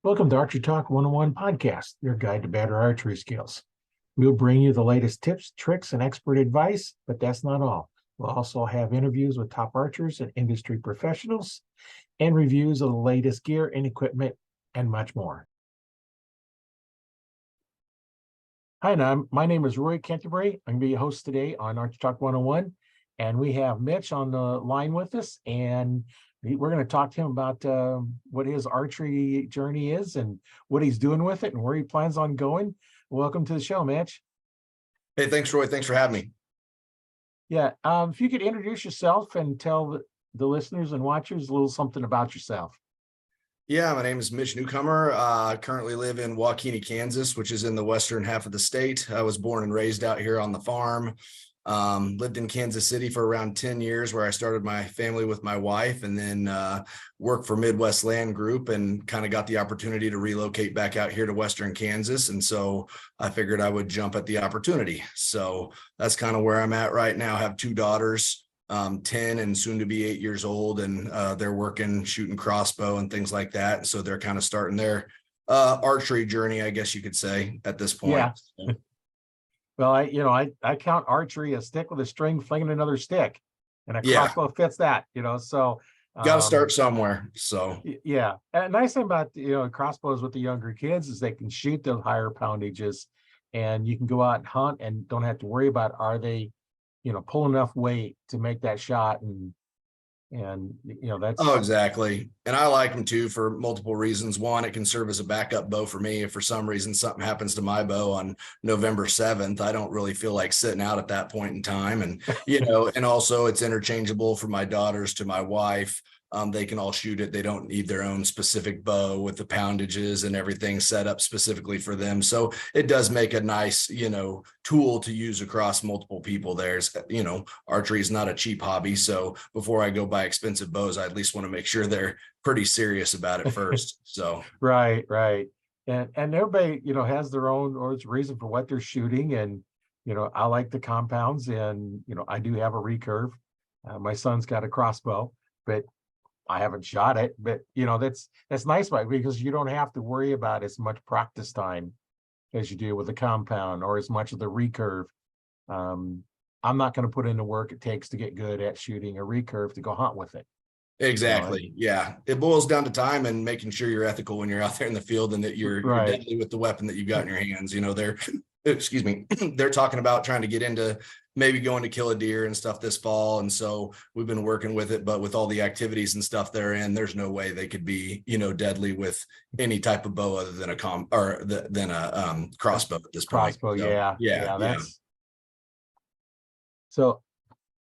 Welcome to Archery Talk 101 podcast, your guide to better archery skills. We'll bring you the latest tips, tricks, and expert advice, but that's not all. We'll also have interviews with top archers and industry professionals and reviews of the latest gear and equipment and much more. Hi, my name is Roy Canterbury. I'm going to be your host today on Archery Talk 101, and we have Mitch on the line with us, and we're going to talk to him about what his archery journey is and what he's doing with it and where he plans on going. Welcome to the show, Mitch. Hey, thanks, Roy. Thanks for having me. Yeah. If you could introduce yourself and tell the listeners and watchers a little something about yourself. Yeah, my name is Mitch Newcomer. I currently live in Waukene, Kansas, which is in the western half of the state. I was born and raised out here on the farm. Lived in Kansas City for around 10 years, where I started my family with my wife, and then worked for Midwest Land Group and kind of got the opportunity to relocate back out here to Western Kansas. And so I figured I would jump at the opportunity. So that's kind of where I'm at right now. I have two daughters, 10 and soon to be 8 years old, and they're working, shooting crossbow and things like that. So they're kind of starting their archery journey, I guess you could say, at this point. Yeah. Well, I count archery a stick with a string flinging another stick, and a crossbow fits that, so got to start somewhere. So yeah. And the nice thing about crossbows with the younger kids is they can shoot those higher poundages, and you can go out and hunt and don't have to worry about, are they pull enough weight to make that shot, and that's exactly. And I like them too for multiple reasons. One, it can serve as a backup bow for me if for some reason something happens to my bow on November 7th. I don't really feel like sitting out at that point in time. And and also it's interchangeable for my daughters to my wife. They can all shoot it. They don't need their own specific bow with the poundages and everything set up specifically for them. So it does make a nice, tool to use across multiple people. There's, archery is not a cheap hobby. So before I go buy expensive bows, I at least want to make sure they're pretty serious about it first. So right. And everybody, has their own or its reason for what they're shooting. And, I like the compounds, and, I do have a recurve. My son's got a crossbow, but I haven't shot it, but that's nice about it, because you don't have to worry about as much practice time as you do with a compound, or as much of the recurve. I'm not going to put in the work it takes to get good at shooting a recurve to go hunt with it. Exactly. Yeah. It boils down to time and making sure you're ethical when you're out there in the field, and that you're deadly with the weapon that you've got in your hands. They're talking about trying to get into maybe going to kill a deer and stuff this fall. And so we've been working with it, but with all the activities and stuff they're in, there's no way they could be, deadly with any type of bow other than a crossbow at this point. Crossbow. So, yeah. So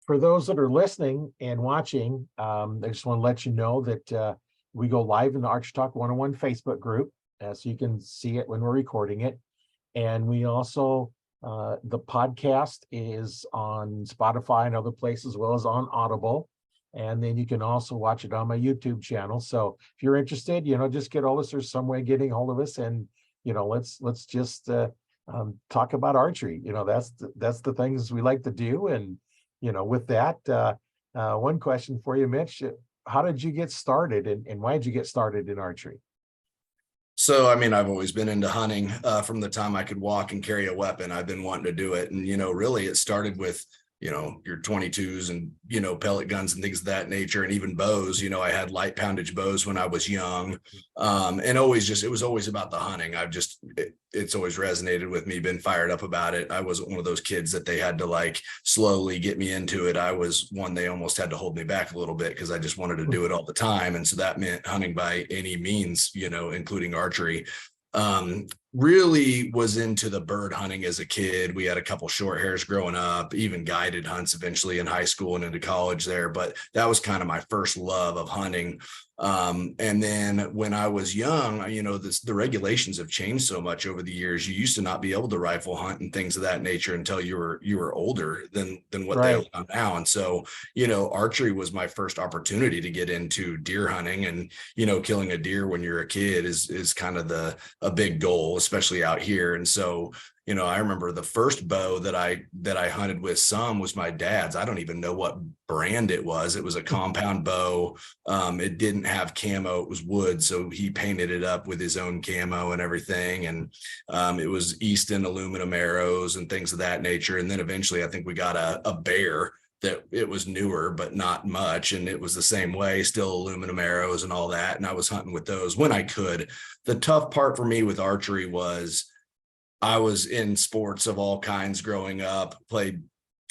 for those that are listening and watching, I just want to let you know that we go live in the Archery Talk 101 Facebook group, so you can see it when we're recording it. And we also, the podcast is on Spotify and other places, as well as on Audible. And then you can also watch it on my YouTube channel. So if you're interested, just get hold of us, or some way of getting hold of us, and, let's just talk about archery. That's the things we like to do. And, with that, one question for you, Mitch, how did you get started, and why did you get started in archery? So, I've always been into hunting from the time I could walk and carry a weapon. I've been wanting to do it. And, really it started with, your 22s and, pellet guns and things of that nature, and even bows. I had light poundage bows when I was young, and it was always about the hunting. It's always resonated with me, been fired up about it. I wasn't one of those kids that they had to slowly get me into it. I was one they almost had to hold me back a little bit, because I just wanted to do it all the time. And so that meant hunting by any means, including archery. Really was into the bird hunting as a kid. We had a couple short hairs growing up, even guided hunts eventually in high school and into college there. But that was kind of my first love of hunting. And then when I was young, the regulations have changed so much over the years. You used to not be able to rifle hunt and things of that nature until you were older than what they allow now. And so, archery was my first opportunity to get into deer hunting, and, killing a deer when you're a kid is kind of a big goal. especially out here. And so, I remember the first bow that I hunted with was my dad's. I don't even know what brand it was. It was a compound bow. It didn't have camo. It was wood. So he painted it up with his own camo and everything. And it was Easton aluminum arrows and things of that nature. And then eventually I think we got a bear that it was newer, but not much. And it was the same way, still aluminum arrows and all that. And I was hunting with those when I could. The tough part for me with archery was I was in sports of all kinds growing up, played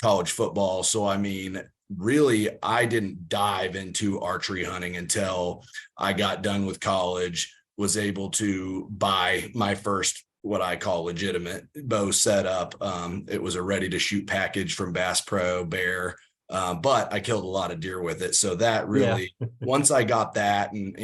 college football. So, I mean, really, I didn't dive into archery hunting until I got done with college, was able to buy my first, what I call legitimate bow setup. It was a ready to shoot package from Bass Pro Bear. But I killed a lot of deer with it. So that really, once I got that and,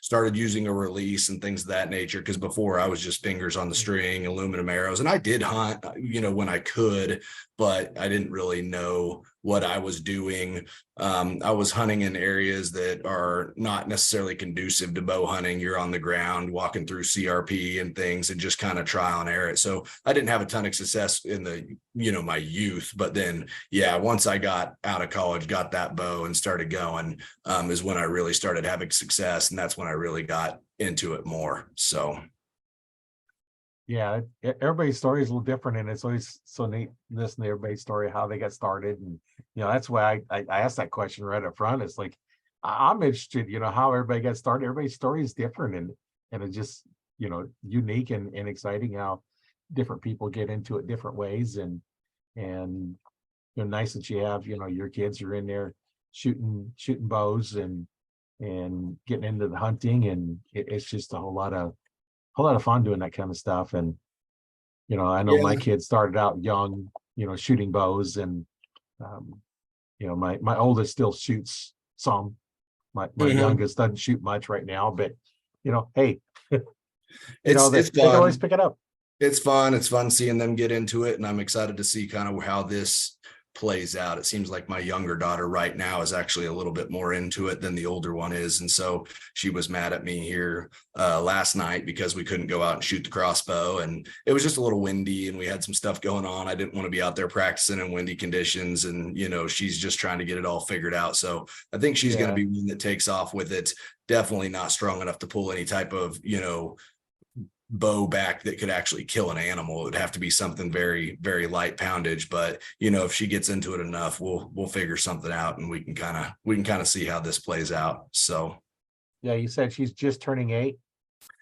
started using a release and things of that nature, because before I was just fingers on the string, aluminum arrows, and I did hunt, when I could, but I didn't really know what I was doing. I was hunting in areas that are not necessarily conducive to bow hunting. You're on the ground walking through CRP and things and just kind of trial and error it. So I didn't have a ton of success in the, my youth, but then, once I got out of college, got that bow and started going, is when I really started having success. And that's when I really got into it more. So. Yeah, everybody's story is a little different, and it's always so neat listening to everybody's story, how they got started. And that's why I asked that question right up front. It's like I'm interested, how everybody got started. Everybody's story is different, and it's just unique and exciting how different people get into it different ways. And nice that you have your kids are in there shooting bows and getting into the hunting, and it's just a whole lot of fun doing that kind of stuff. And I know my kids started out young, shooting bows, and my oldest still shoots some. My youngest doesn't shoot much right now, but hey, they can always pick it up. It's fun. It's fun seeing them get into it, and I'm excited to see kind of how this plays out. It seems like my younger daughter right now is actually a little bit more into it than the older one is. And so she was mad at me here last night because we couldn't go out and shoot the crossbow, and it was just a little windy and we had some stuff going on. I didn't want to be out there practicing in windy conditions, and she's just trying to get it all figured out. So I think she's going to be one that takes off with it. Definitely not strong enough to pull any type of bow back that could actually kill an animal. It would have to be something very, very light poundage. But if she gets into it enough, we'll figure something out, and we can kind of see how this plays out. So you said she's just turning 8.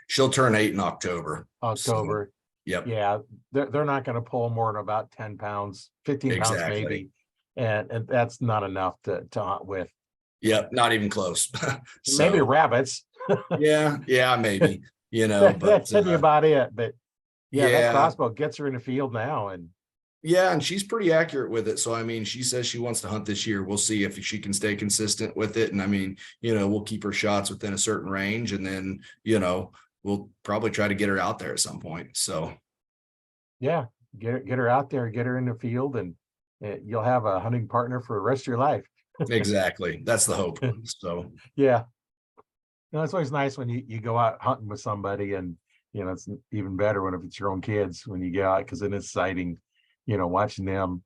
She'll turn 8 in October. So, yep. Yeah, they're not going to pull more than about 10 pounds, 15 pounds maybe, and that's not enough to hunt with. Yep, not even close. So, maybe rabbits. yeah, maybe. But that's about it. But that crossbow gets her in the field now, and she's pretty accurate with it. So I mean, she says she wants to hunt this year. We'll see if she can stay consistent with it. And I mean, we'll keep her shots within a certain range, and then we'll probably try to get her out there at some point. So get her out there, get her in the field, and you'll have a hunting partner for the rest of your life. Exactly, that's the hope. So it's always nice when you go out hunting with somebody, and it's even better if it's your own kids when you get out, because then it's exciting, watching them,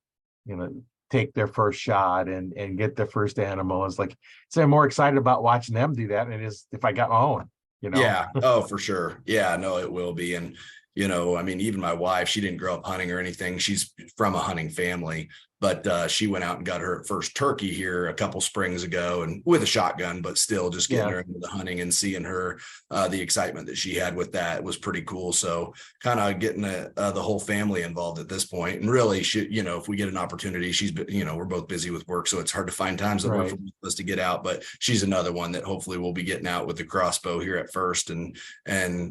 take their first shot and get their first animal. It's like, I'm more excited about watching them do that than it is if I got my own. Yeah. Oh, for sure. Yeah, no, it will be. And I mean, even my wife, she didn't grow up hunting or anything. She's from a hunting family, but she went out and got her first turkey here a couple springs ago, and with a shotgun, but still just getting her into the hunting and seeing her, the excitement that she had with that was pretty cool. So kind of getting the whole family involved at this point. And really, if we get an opportunity, we're both busy with work, so it's hard to find times that work for us to get out, but she's another one that hopefully we'll be getting out with the crossbow here at first and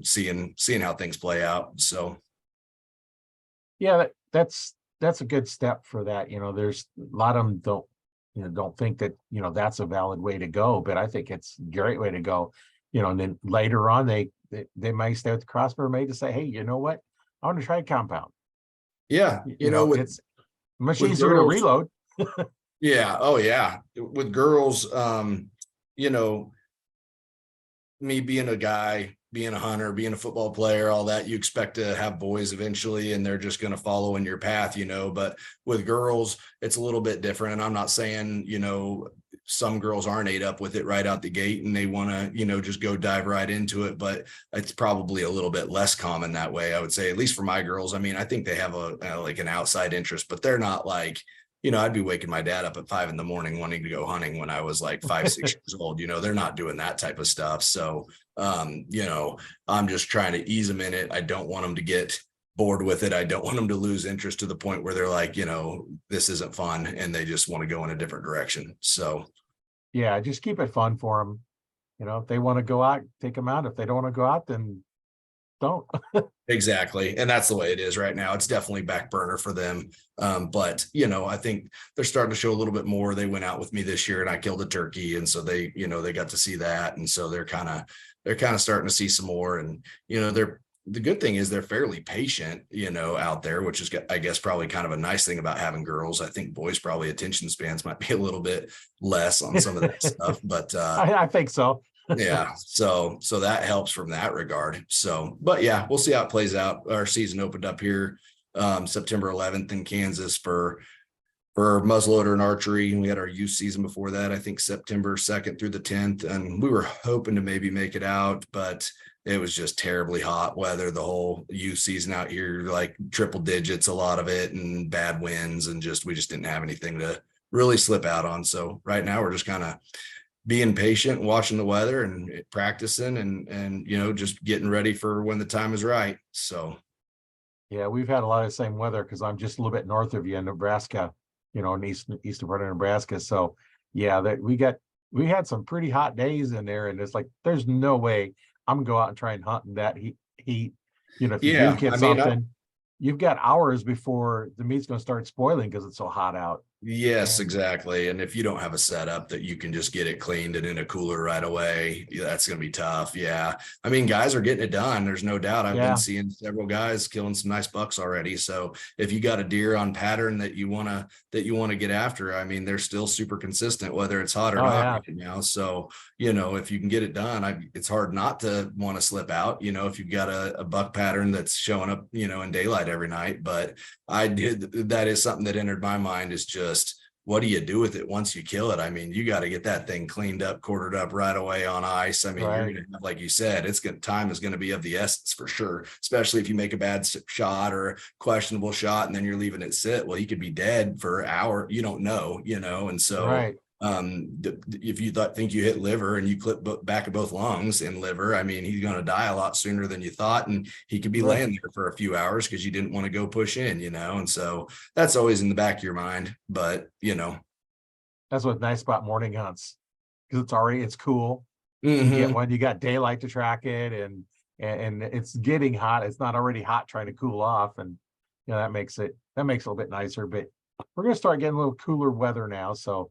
seeing how things play out. So that's a good step for that. There's a lot of them don't think that that's a valid way to go, but I think it's a great way to go. And then later on they might stay with the crossbow, may just say, hey, you know what, I want to try a compound. It's much easier to reload. Yeah. Oh yeah, with girls, me being a guy, being a hunter, being a football player, all that, you expect to have boys eventually, and they're just going to follow in your path, but with girls, it's a little bit different. And I'm not saying, some girls aren't ate up with it right out the gate and they want to, just go dive right into it, but it's probably a little bit less common that way. I would say, at least for my girls. I mean, I think they have like an outside interest, but they're not like, I'd be waking my dad up at 5 a.m. wanting to go hunting when I was like 5, 6 years old. They're not doing that type of stuff. So, I'm just trying to ease them in it. I don't want them to get bored with it. I don't want them to lose interest to the point where they're like, this isn't fun and they just want to go in a different direction. So, yeah, just keep it fun for them. If they want to go out, take them out. If they don't want to go out, then don't. Exactly. And that's the way it is right now. It's definitely back burner for them. But I think they're starting to show a little bit more. They went out with me this year and I killed a turkey. And so they got to see that. And so they're kind of starting to see some more. And, the good thing is they're fairly patient, out there, which is, I guess, probably kind of a nice thing about having girls. I think boys probably attention spans might be a little bit less on some of that stuff, but I think so. yeah, so that helps from that regard. So, but yeah, we'll see how it plays out. Our season opened up here September 11th in Kansas for muzzleloader and archery. We had our youth season before that, I think September 2nd through the 10th, and we were hoping to maybe make it out, but it was just terribly hot weather the whole youth season out here, like triple digits, a lot of it, and bad winds, and we just didn't have anything to really slip out on. So right now we're just kind of being patient, watching the weather and practicing and just getting ready for when the time is right. So yeah, we've had a lot of the same weather because I'm just a little bit north of you in Nebraska, in eastern part of Nebraska. So yeah, that we had some pretty hot days in there, and it's like there's no way I'm gonna go out and try and hunt in that heat. If you do get something, you've got hours before the meat's gonna start spoiling because it's so hot out. Yes, exactly. And if you don't have a setup that you can just get it cleaned and in a cooler right away, that's going to be tough. Yeah. I mean, guys are getting it done. There's no doubt. I've been seeing several guys killing some nice bucks already. So if you got a deer on pattern that you want to get after, I mean, they're still super consistent, whether it's hot or not right now. So, if you can get it done, it's hard not to want to slip out, if you've got a buck pattern that's showing up, in daylight every night. But that is something that entered my mind, is just, what do you do with it once you kill it? I mean, you got to get that thing cleaned up, quartered up right away on ice. I mean, you're going to have, like you said, time is going to be of the essence for sure, especially if you make a bad shot or a questionable shot and then you're leaving it sit. Well, he could be dead for an hour. You don't know, and so if you think you hit liver and you clip back of both lungs and liver, I mean, he's going to die a lot sooner than you thought, and he could be laying there for a few hours because you didn't want to go push in, and so that's always in the back of your mind. But that's what's nice about morning hunts, because it's cool. You get you got daylight to track it, and it's getting hot. It's not already hot trying to cool off, and that makes it a little bit nicer. But we're going to start getting a little cooler weather now, so.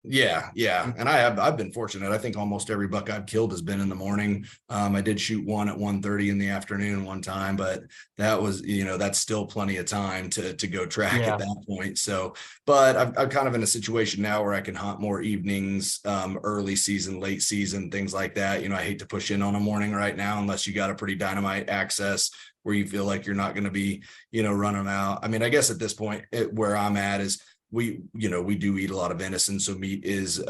Yeah. And I've been fortunate. I think almost every buck I've killed has been in the morning. I did shoot one at 1:30 in the afternoon one time, but that was, that's still plenty of time to go track at that point. So, but I'm kind of in a situation now where I can hunt more evenings, early season, late season, things like that. I hate to push in on a morning right now, unless you got a pretty dynamite access where you feel like you're not going to be, running out. I mean, I guess at this point where I'm at is, we do eat a lot of venison, so meat is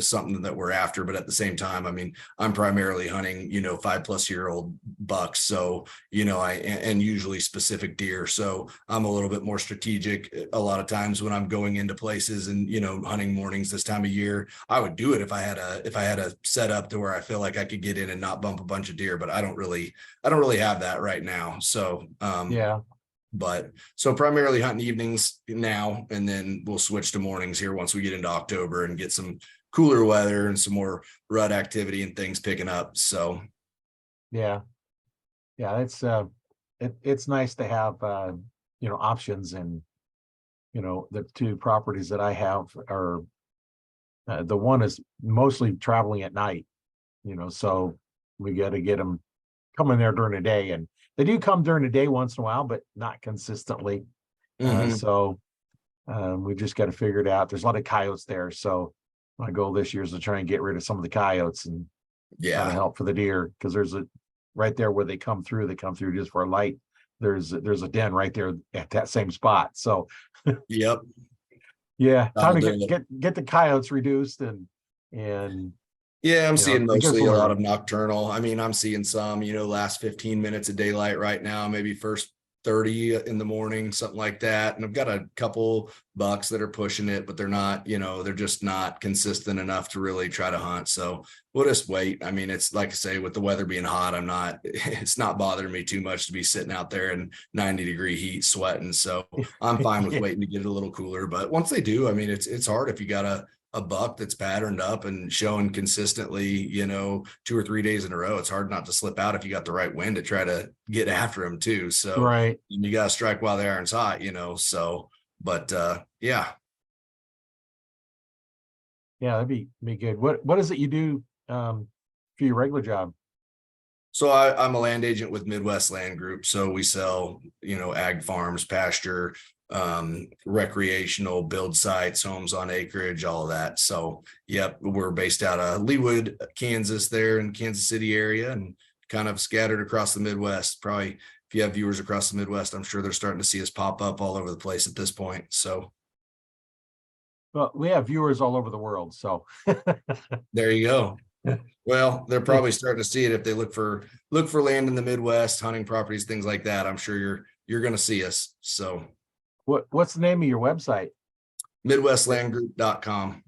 something that we're after. But at the same time, I mean, I'm primarily hunting 5+ year old bucks, so and usually specific deer, so I'm a little bit more strategic a lot of times when I'm going into places and hunting mornings this time of year. I would do it if I had a setup to where I feel like I could get in and not bump a bunch of deer, but I don't really have that right now. So but so primarily hunting evenings now, and then we'll switch to mornings here once we get into October and get some cooler weather and some more rut activity and things picking up. So it's nice to have options. And the two properties that I have are the one is mostly traveling at night, so we got to get them coming there during the day, and they do come during the day once in a while, but not consistently. So we just got to figure it out. There's a lot of coyotes there, so my goal this year is to try and get rid of some of the coyotes and help for the deer, because there's right there where they come through just for a light. There's a den right there at that same spot. So Yep. yeah, time to The get the coyotes reduced and Yeah, I'm seeing they give us mostly a a lot learn. of nocturnal. I mean, I'm seeing some, last 15 minutes of daylight right now, maybe first 30 in the morning, something like that. And I've got a couple bucks that are pushing it, but they're not, they're just not consistent enough to really try to hunt. So we'll just wait. I mean, it's like I say, with the weather being hot, it's not bothering me too much to be sitting out there in 90-degree heat sweating. So I'm fine with Yeah, waiting to get it a little cooler. But once they do, I mean, it's hard if you got a buck that's patterned up and showing consistently, 2 or 3 days in a row. It's hard not to slip out if you got the right wind to try to get after them too. So right. you got to strike while the iron's hot, so, but yeah. Yeah, that'd be good. What is it you do for your regular job? So I'm a land agent with Midwest Land Group. So we sell, ag farms, pasture, recreational build sites, homes on acreage, all of that. So yep, we're based out of Leawood, Kansas, there in Kansas City area, and kind of scattered across the Midwest. Probably if you have viewers across the Midwest, I'm sure they're starting to see us pop up all over the place at this point. So Well, we have viewers all over the world, so there you go. Well, they're probably starting to see it if they look for land in the Midwest, hunting properties, things like that. I'm sure you're going to see us. So what's the name of your website? MidwestLandGroup.com.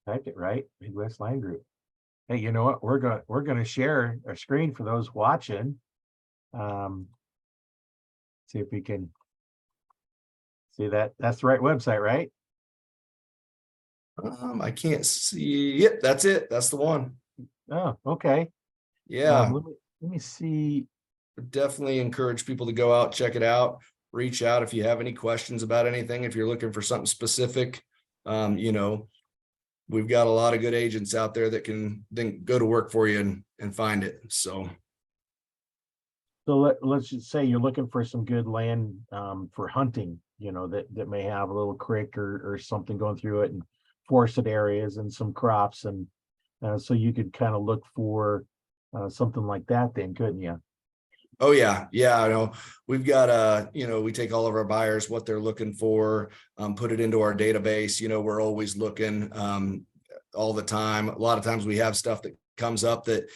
Typed it right, Midwest Line Group. Hey, you know what? We're gonna share a screen for those watching. See if we can see that. That's the right website, right? I can't see. Yep, that's it. That's the one. Oh, okay. Yeah, Let me see. definitely encourage people to go out, check it out, reach out if you have any questions about anything. If you're looking for something specific, we've got a lot of good agents out there that can then go to work for you and find it. So Let's just say you're looking for some good land for hunting, that may have a little creek or something going through it, and forested areas and some crops, and so you could kind of look for something like that then, couldn't you? oh yeah, I know we've got we take all of our buyers, what they're looking for, put it into our database. We're always looking all the time. A lot of times we have stuff that comes up that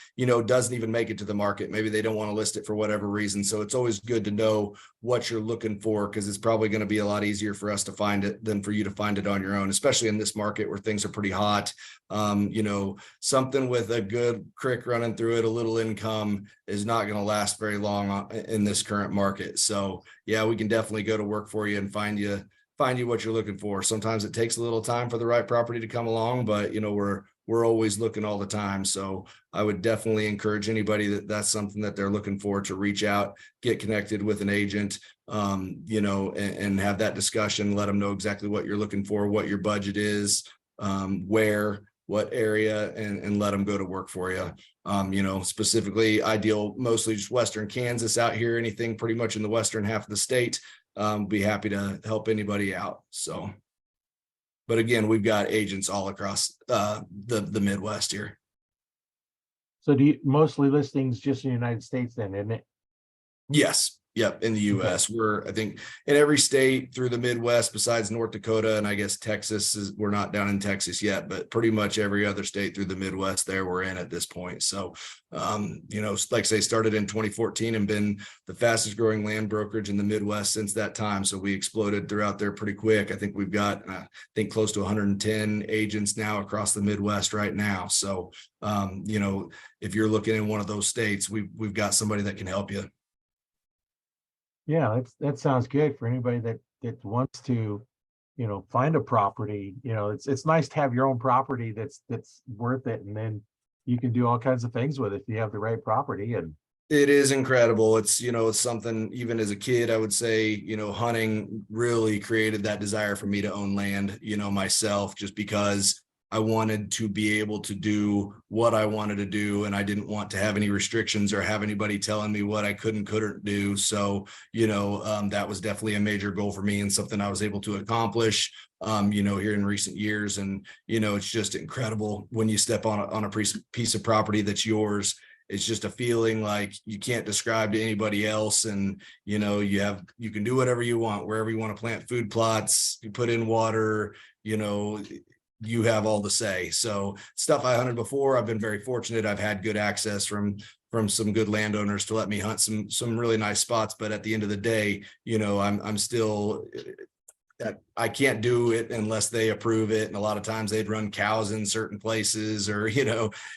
doesn't even make it to the market. Maybe they don't want to list it for whatever reason. So it's always good to know what you're looking for, because it's probably going to be a lot easier for us to find it than for you to find it on your own, especially in this market where things are pretty hot. Something with a good creek running through it, a little income, is not going to last very long in this current market. So yeah, we can definitely go to work for you and find you what you're looking for. Sometimes it takes a little time for the right property to come along, but we're always looking all the time. So I would definitely encourage anybody that's something that they're looking for to reach out, get connected with an agent, and have that discussion, let them know exactly what you're looking for, what your budget is, what area, and let them go to work for you. Specifically ideal, mostly just Western Kansas out here, anything pretty much in the Western half of the state. Be happy to help anybody out. So, but again, we've got agents all across the Midwest here. So do you mostly listings just in the United States then, isn't it? Yes. Yep. In the US, we're, I think, in every state through the Midwest besides North Dakota, and I guess Texas we're not down in Texas yet, but pretty much every other state through the Midwest there we're in at this point. So, like I say, started in 2014 and been the fastest growing land brokerage in the Midwest since that time. So we exploded throughout there pretty quick. I think we've got, close to 110 agents now across the Midwest right now. So, if you're looking in one of those states, we've got somebody that can help you. Yeah, that sounds good for anybody that wants to, find a property. It's nice to have your own property that's worth it, and then you can do all kinds of things with it if you have the right property. And it is incredible. It's something, even as a kid, I would say, hunting really created that desire for me to own land, myself, just because I wanted to be able to do what I wanted to do, and I didn't want to have any restrictions or have anybody telling me what I couldn't do. So, that was definitely a major goal for me and something I was able to accomplish, here in recent years. And, it's just incredible when you step on a piece of property that's yours. It's just a feeling like you can't describe to anybody else. And, you can do whatever you want, wherever you want to plant food plots, you put in water, you have all the say. So stuff I hunted before, I've been very fortunate. I've had good access from some good landowners to let me hunt some really nice spots. But at the end of the day, I'm still that I can't do it unless they approve it. And a lot of times they'd run cows in certain places, or,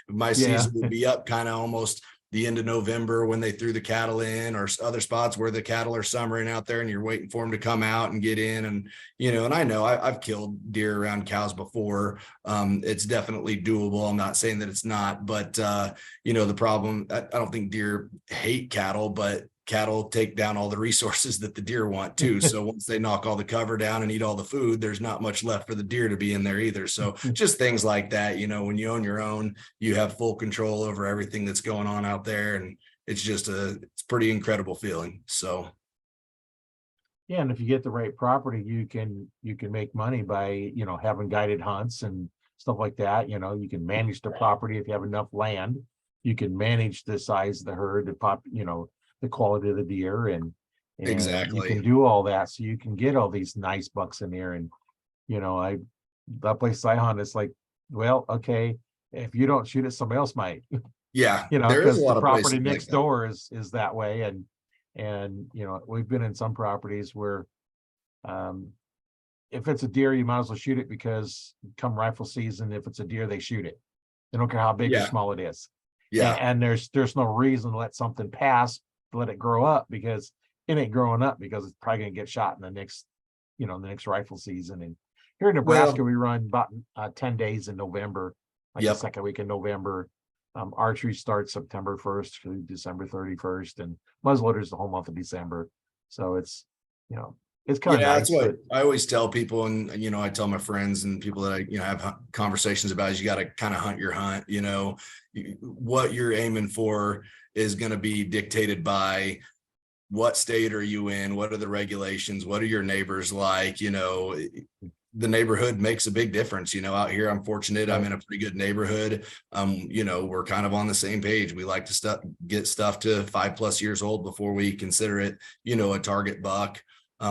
my season would be up kind of almost the end of November when they threw the cattle in, or other spots where the cattle are summering out there and you're waiting for them to come out and get in. And, and I know I've killed deer around cows before. It's definitely doable. I'm not saying that it's not, but, the problem, I don't think deer hate cattle, but cattle take down all the resources that the deer want too. So once they knock all the cover down and eat all the food, there's not much left for the deer to be in there either. So just things like that, when you own your own, you have full control over everything that's going on out there. And it's just it's pretty incredible feeling. So. Yeah. And if you get the right property, you can make money by, having guided hunts and stuff like that. You can manage the property if you have enough land. You can manage the size of the herd, the quality of the deer, and Exactly. you can do all that. So you can get all these nice bucks in there. And, that place I hunt, it's like, well, okay, if you don't shoot it, somebody else might. Yeah. There is a lot of property next door is that way. And, we've been in some properties where, if it's a deer, you might as well shoot it, because come rifle season, if it's a deer, they shoot it. They don't care how big or small it is. Yeah. And there's no reason to let something pass, to let it grow up, because it ain't growing up, because it's probably going to get shot in the next rifle season. And here in Nebraska, we run about 10 days in November, like the second week in November. Archery starts September 1st through December 31st, and muzzleloaders the whole month of December. So it's kind of nice. That's what I always tell people. And, I tell my friends and people that I, have conversations about is you got to kind of hunt your hunt. What you're aiming for is going to be dictated by what state are you in? What are the regulations? What are your neighbors like? The neighborhood makes a big difference. Out here, I'm fortunate. I'm in a pretty good neighborhood. We're kind of on the same page. We like to get stuff to 5+ years old before we consider it, a target buck.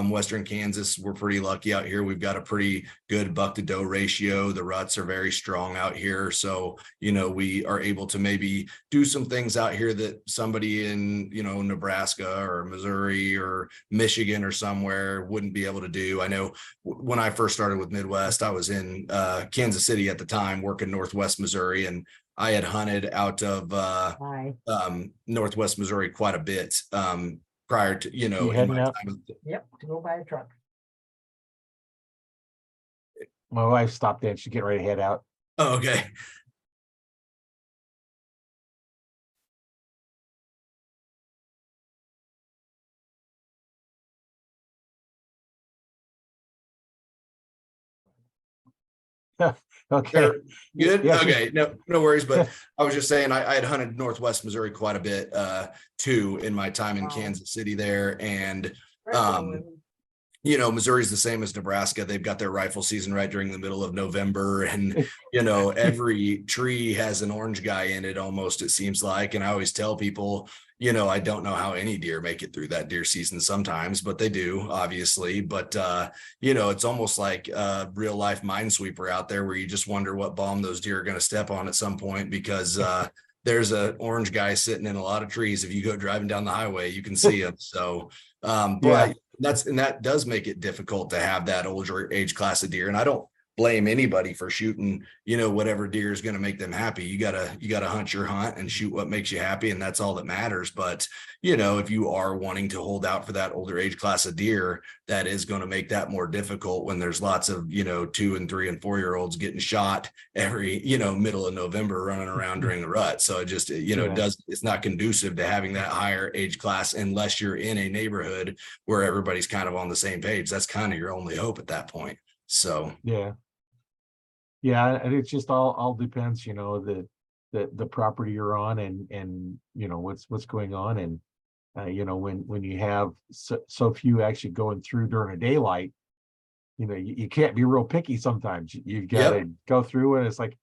Western Kansas, we're pretty lucky out here. We've got a pretty good buck to doe ratio. The ruts are very strong out here. So, we are able to maybe do some things out here that somebody in, Nebraska or Missouri or Michigan or somewhere wouldn't be able to do. I know when I first started with Midwest, I was in Kansas City at the time, working Northwest Missouri, and I had hunted out of Northwest Missouri quite a bit. Prior to, you heading out? Yep, to go buy a truck. My wife stopped in. She's getting ready to head out. Oh, okay. Okay. Good. Yeah, okay. No worries. But I was just saying I had hunted Northwest Missouri quite a bit too in my time in Kansas City there. And Missouri's the same as Nebraska. They've got their rifle season right during the middle of November. And, every tree has an orange guy in it almost, it seems like. And I always tell people, I don't know how any deer make it through that deer season sometimes, but they do, obviously. But, it's almost like a real life minesweeper out there where you just wonder what bomb those deer are going to step on at some point, because there's an orange guy sitting in a lot of trees. If you go driving down the highway, you can see him. So, but that does make it difficult to have that older age class of deer. And I don't blame anybody for shooting, whatever deer is going to make them happy. You gotta hunt your hunt and shoot what makes you happy. And that's all that matters. But, if you are wanting to hold out for that older age class of deer, that is going to make that more difficult when there's lots of, 2 and 3 and 4-year-olds getting shot every, middle of November running around during the rut. So it just, it's not conducive to having that higher age class unless you're in a neighborhood where everybody's kind of on the same page. That's kind of your only hope at that point. So, yeah. Yeah, and it's just all depends, the property you're on and what's going on. And when you have so few actually going through during the daylight, you can't be real picky sometimes. You've got Yep. to go through and it's like,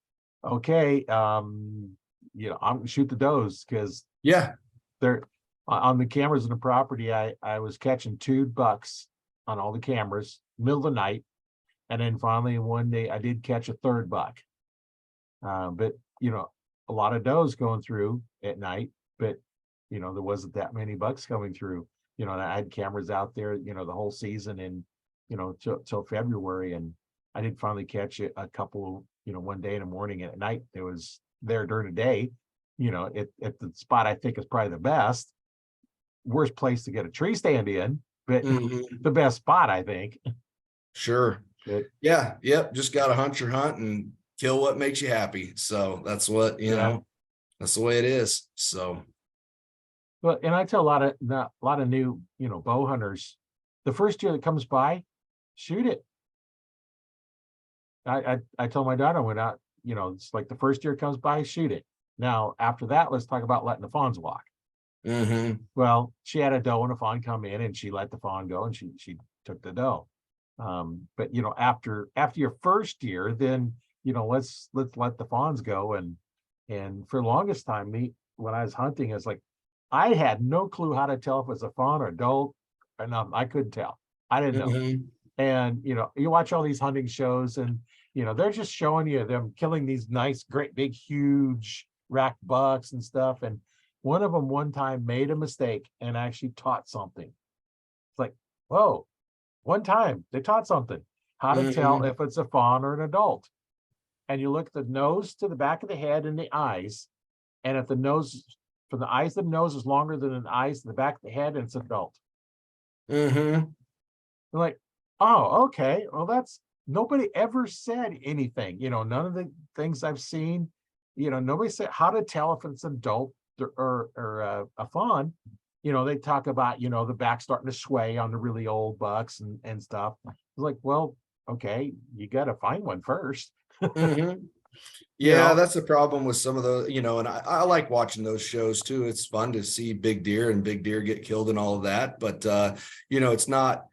okay, I'm gonna shoot the does because Yeah. they're on the cameras in the property. I was catching 2 bucks on all the cameras, middle of the night. And then finally one day I did catch a third buck. But a lot of does going through at night, but there wasn't that many bucks coming through. And I had cameras out there, the whole season and till February. And I did finally catch a couple, one day in the morning and at night. It was there during the day, at the spot I think is probably the best. Worst place to get a tree stand in, but Mhm. the best spot, I think. Sure. But Yeah. Yep. Just got to hunt your hunt and kill what makes you happy. So that's what, yeah. that's the way it is. So, But and I tell a lot of new, bow hunters, the first year that comes by, shoot it. I told my daughter when it's like the first year comes by, shoot it. Now after that, let's talk about letting the fawns walk. mhm. Well, she had a doe and a fawn come in, and she let the fawn go, and she took the doe. But after your first year, then let's let the fawns go. And for the longest time, me when I was hunting, it's like I had no clue how to tell if it was a fawn or a doe or nothing. I couldn't tell. I didn't know. Mhm. And you watch all these hunting shows, and they're just showing you them killing these nice, great, big, huge rack bucks and stuff. And one of them one time made a mistake and actually taught something. It's like, whoa, one time they taught something. How to tell Mhm. if it's a fawn or an adult. And you look at the nose to the back of the head and the eyes. And if the nose, from the eyes to the nose is longer than the eyes to the back of the head, and it's adult. Mhm. You're like, oh, okay. Well, nobody ever said anything. None of the things I've seen, nobody said how to tell if it's an adult or a fawn. They talk about, the back starting to sway on the really old bucks and stuff. It's like, well, okay, you got to find one first, Mhm. you Yeah, know? that's the problem with some of the, and I like watching those shows too. It's fun to see big deer and big deer get killed and all of that. But it's not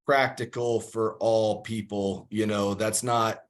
practical for all people. That's not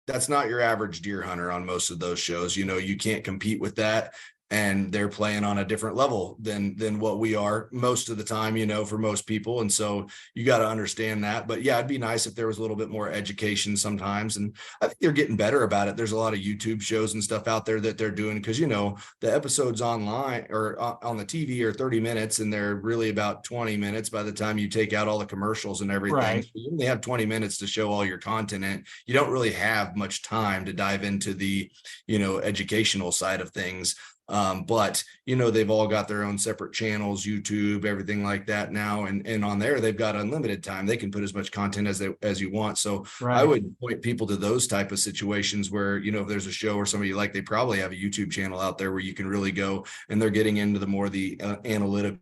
your average deer hunter on most of those shows. You can't compete with that. And they're playing on a different level than what we are most of the time, for most people. And so you got to understand that. But yeah, it'd be nice if there was a little bit more education sometimes. And I think they're getting better about it. There's a lot of YouTube shows and stuff out there that they're doing because the episodes online or on the TV are 30 minutes and they're really about 20 minutes by the time you take out all the commercials and everything. Right. So you only have 20 minutes to show all your content and you don't really have much time to dive into the educational side of things. But they've all got their own separate channels, YouTube, everything like that now, and on there they've got unlimited time. They can put as much content as you want. So I Right. would point people to those type of situations where if there's a show or somebody you like, they probably have a YouTube channel out there where you can really go and they're getting into the more the analytic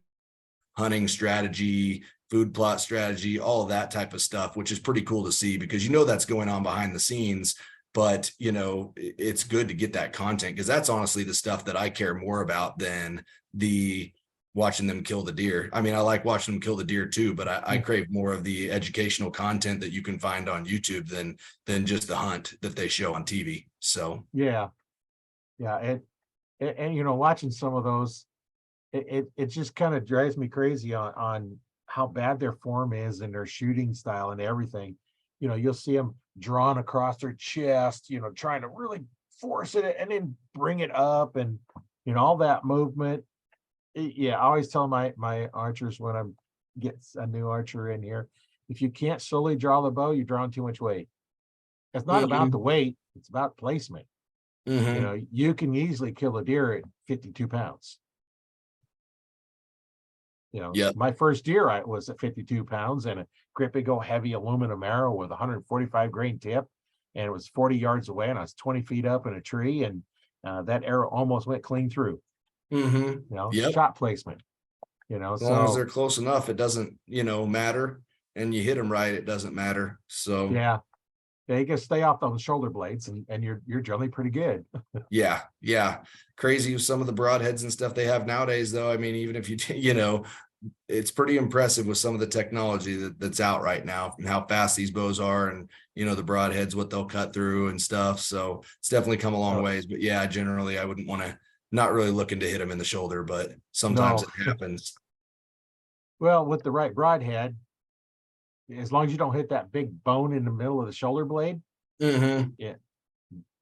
hunting strategy, food plot strategy, all of that type of stuff, which is pretty cool to see because that's going on behind the scenes. But it's good to get that content because that's honestly the stuff that I care more about than the watching them kill the deer. I mean, I like watching them kill the deer too, but I crave more of the educational content that you can find on YouTube than just the hunt that they show on TV. So Yeah. Yeah. And watching some of those, it just kind of drives me crazy on how bad their form is and their shooting style and everything. You'll see them drawn across their chest, trying to really force it and then bring it up and all that movement. Yeah, I always tell my archers when I'm get a new archer in here, if you can't slowly draw the bow, you're drawing too much weight. It's not about the mhm, weight, it's about placement. mhm, You can easily kill a deer at 52 pounds. yep, My first deer I was at 52 pounds and a great big old heavy aluminum arrow with 145 grain tip. And it was 40 yards away and I was 20 feet up in a tree. And that arrow almost went clean through, yep. shot placement, As long as they're so close enough, it doesn't, matter. And you hit them right, it doesn't matter. So yeah. They can stay off those shoulder blades and you're generally pretty good. Yeah, yeah. Crazy with some of the broadheads and stuff they have nowadays, though. I mean, even if you, it's pretty impressive with some of the technology that's out right now and how fast these bows are, and the broadheads, what they'll cut through and stuff. So it's definitely come a long ways. But yeah, generally I wouldn't want to, not really looking to hit them in the shoulder, but sometimes No. it happens. Well, with the right broadhead, as long as you don't hit that big bone in the middle of the shoulder blade,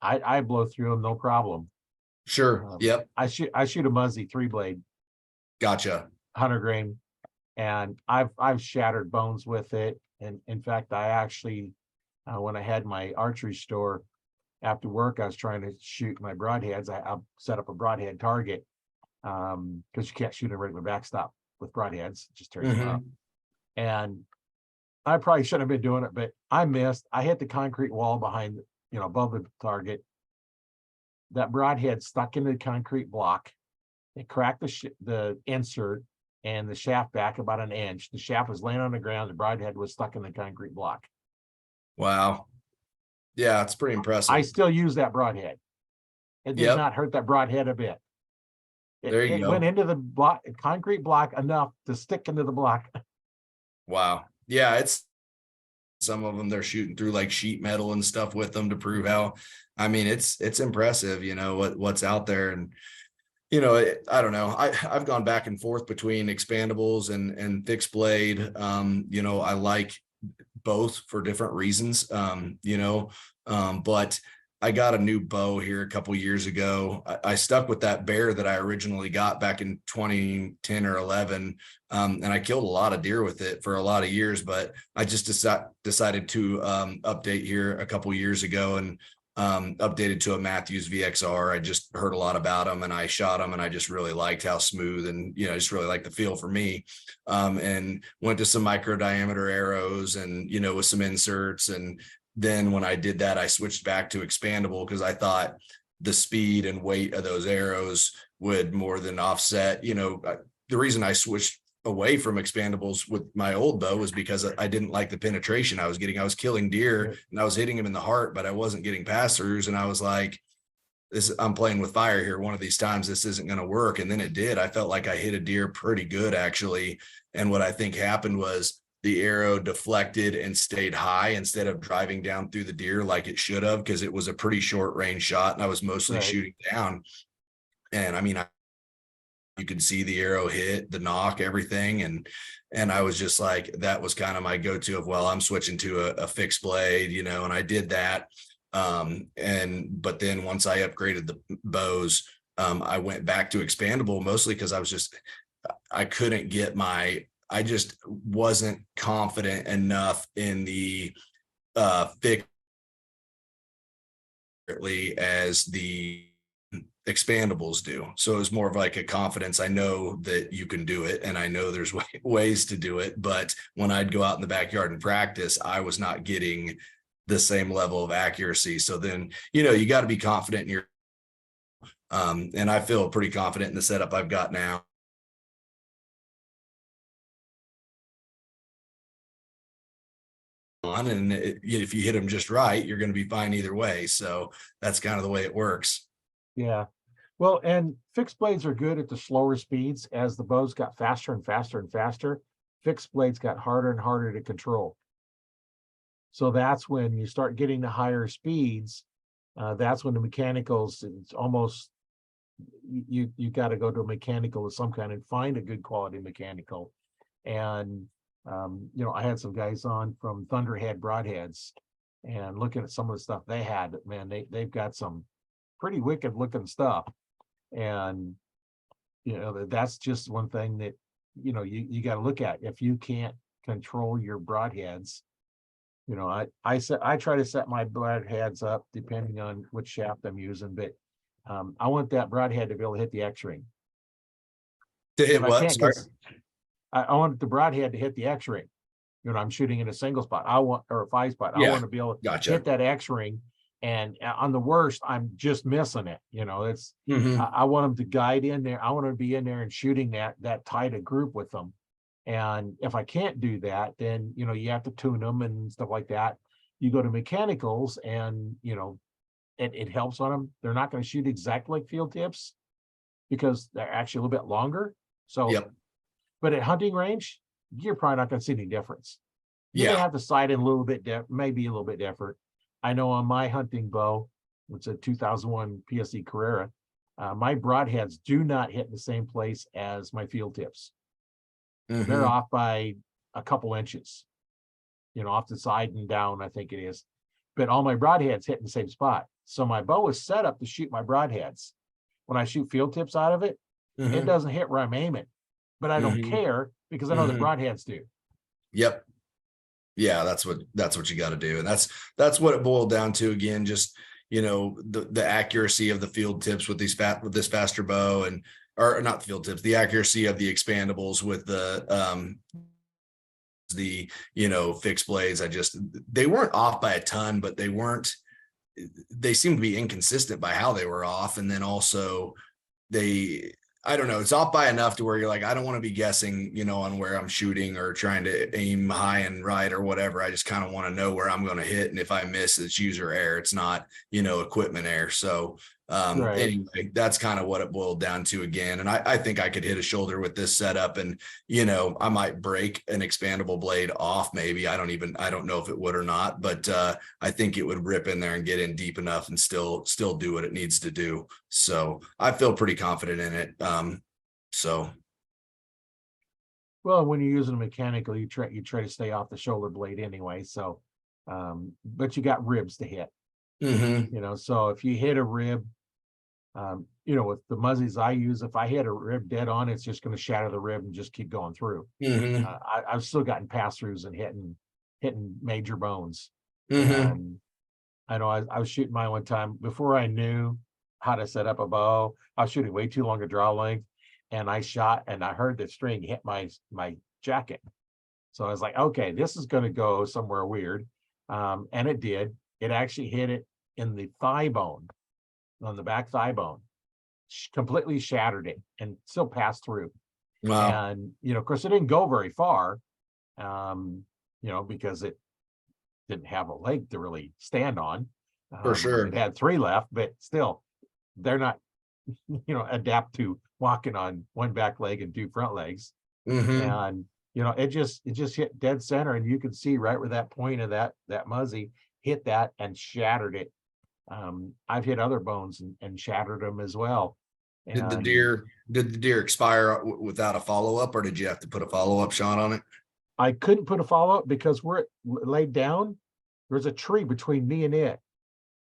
I blow through them, no problem. Sure. Yep. I shoot a Muzzy 3-blade Gotcha. 100 grain, and I've shattered bones with it. And in fact, I actually, when I had my archery store, after work, I was trying to shoot my broadheads. I set up a broadhead target, because you can't shoot a regular backstop with broadheads, just turn them up. And I probably shouldn't have been doing it, but I missed. I hit the concrete wall behind, above the target. That broadhead stuck into the concrete block. It cracked the insert and the shaft back about an inch. The shaft was laying on the ground. The broadhead was stuck in the concrete block. Wow. Yeah, it's pretty impressive. I still use that broadhead. It did not hurt that broadhead a bit. It go. went into the concrete block enough to stick into the block. Wow. Yeah, it's some of them they're shooting through like sheet metal and stuff with them to prove how. I mean, it's impressive, what's out there. And I don't know. I've gone back and forth between expandables and fixed blade. I like both for different reasons. But I got a new bow here a couple years ago. I stuck with that bear that I originally got back in 2010 or 11. And I killed a lot of deer with it for a lot of years, but I just decided to update here a couple years ago and updated to a Matthews VXR. I just heard a lot about them and I shot them and I just really liked how smooth and, just really liked the feel for me. And went to some micro diameter arrows and, with some inserts. And then when I did that, I switched back to expandable because I thought the speed and weight of those arrows would more than offset. The reason I switched away from expandables with my old bow was because I didn't like the penetration I was getting. I was killing deer and I was hitting them in the heart, but I wasn't getting pass-throughs. And I was like, I'm playing with fire here. One of these times this isn't going to work. And then it did. I felt like I hit a deer pretty good actually. And what I think happened was the arrow deflected and stayed high instead of driving down through the deer like it should have, because it was a pretty short range shot and I was mostly shooting down. And I mean, you could see the arrow hit, the knock, everything. And I was just like, that was kind of my go-to of, well, I'm switching to a fixed blade, and I did that. But then once I upgraded the bows, I went back to expandable mostly because I just wasn't confident enough in the fixed as the expandables do. So it was more of like a confidence. I know that you can do it and I know there's ways to do it. But when I'd go out in the backyard and practice, I was not getting the same level of accuracy. So then, you got to be confident in your, and I feel pretty confident in the setup I've got now. And if you hit them just right, you're going to be fine either way. So that's kind of the way it works. Yeah. Well, and fixed blades are good at the slower speeds. As the bows got faster and faster and faster, fixed blades got harder and harder to control. So that's when you start getting the higher speeds. That's when the mechanicals, it's almost, you got to go to a mechanical of some kind and find a good quality mechanical. And, I had some guys on from Thunderhead Broadheads and looking at some of the stuff they had, man, they've got some pretty wicked looking stuff. And, that's just one thing that, you got to look at. If you can't control your broadheads, I try to set my broadheads up depending on which shaft I'm using, but I want that broadhead to be able to hit the X-ring. To hit what? Sorry. I want the broadhead to hit the X-ring. I'm shooting in a single spot. Or a 5 spot. I want to be able to hit that X-ring. And on the worst, I'm just missing it. It's I want them to guide in there. I want to be in there and shooting that tight a group with them. And if I can't do that, then you have to tune them and stuff like that. You go to mechanicals and, it helps on them. They're not going to shoot exactly like field tips because they're actually a little bit longer. So, Yep. but at hunting range, you're probably not going to see any difference. You may Yeah. have to sight in a little bit, maybe a little bit different. I know on my hunting bow, it's a 2001 PSE Carrera, my broadheads do not hit the same place as my field tips. They're Mhm. off by a couple inches, off the side and down, I think it is. But all my broadheads hit in the same spot. So my bow is set up to shoot my broadheads. When I shoot field tips out of it, it Mhm. doesn't hit where I'm aiming, but I don't Mhm. care because I know the Mhm. broadheads do. Yep. Yeah, that's what you got to do. And that's what it boiled down to again, just, the accuracy of the field tips with this faster bow or not the field tips, the accuracy of the expandables with the fixed blades. They weren't off by a ton, but they seemed to be inconsistent by how they were off. And then also I don't know, it's off by enough to where you're like, I don't want to be guessing, on where I'm shooting or trying to aim high and right or whatever. I just kind of want to know where I'm going to hit. And if I miss, it's user error. It's not, equipment error. So Right. anyway, that's kind of what it boiled down to again. And I think I could hit a shoulder with this setup and, I might break an expandable blade off. Maybe I don't know if it would or not, but I think it would rip in there and get in deep enough and still do what it needs to do. So I feel pretty confident in it. So Well, when you're using a mechanical, you try to stay off the shoulder blade anyway. So, but you got ribs to hit, mhm. So if you hit a rib, with the muzzies I use, if I hit a rib dead on, it's just going to shatter the rib and just keep going through. Mhm. I've still gotten pass throughs and hitting major bones. Mhm. And I know I was shooting mine one time before I knew how to set up a bow. I was shooting way too long a draw length, and I shot and I heard the string hit my jacket. So I was like, okay, this is going to go somewhere weird, and it did. It actually hit it in the thigh bone, on the back thigh bone, completely shattered it, and still passed through. Wow. And of course, it didn't go very far, because it didn't have a leg to really stand on. For sure. It had three left, but still, they're not, adapt to walking on one back leg and two front legs. Mhm. And it just hit dead center, and you could see right where that point of that muzzy hit that and shattered it. I've hit other bones and shattered them as well. Did the And deer expire without a follow-up, or did you have to put a follow-up shot on it? I couldn't put a follow up because where it laid down, there's a tree between me and it.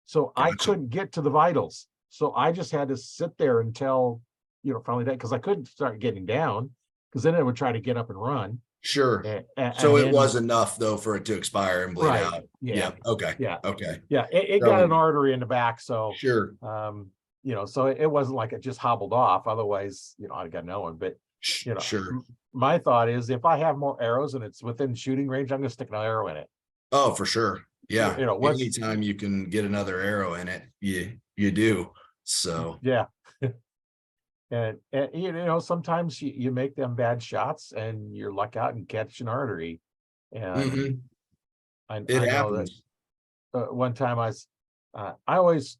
So I Gotcha. couldn't get to the vitals. So I just had to sit there until, finally that, because I couldn't start getting down, because then it would try to get up and run. Sure. And So it then, was enough though for it to expire and bleed right. out. Yeah. Yeah. Okay. Yeah. Okay. Yeah. It got an So artery in the back. So, sure. so it wasn't like it just hobbled off. Otherwise, I'd got no one. But, Sure. my thought is if I have more arrows and it's within shooting range, I'm going to stick an arrow in it. Oh, for sure. Yeah. What's, Anytime you can get another arrow in it, you do. So yeah. And sometimes you make them bad shots and you're luck out and catch an artery. And mhm. I It know that happens. one time I always,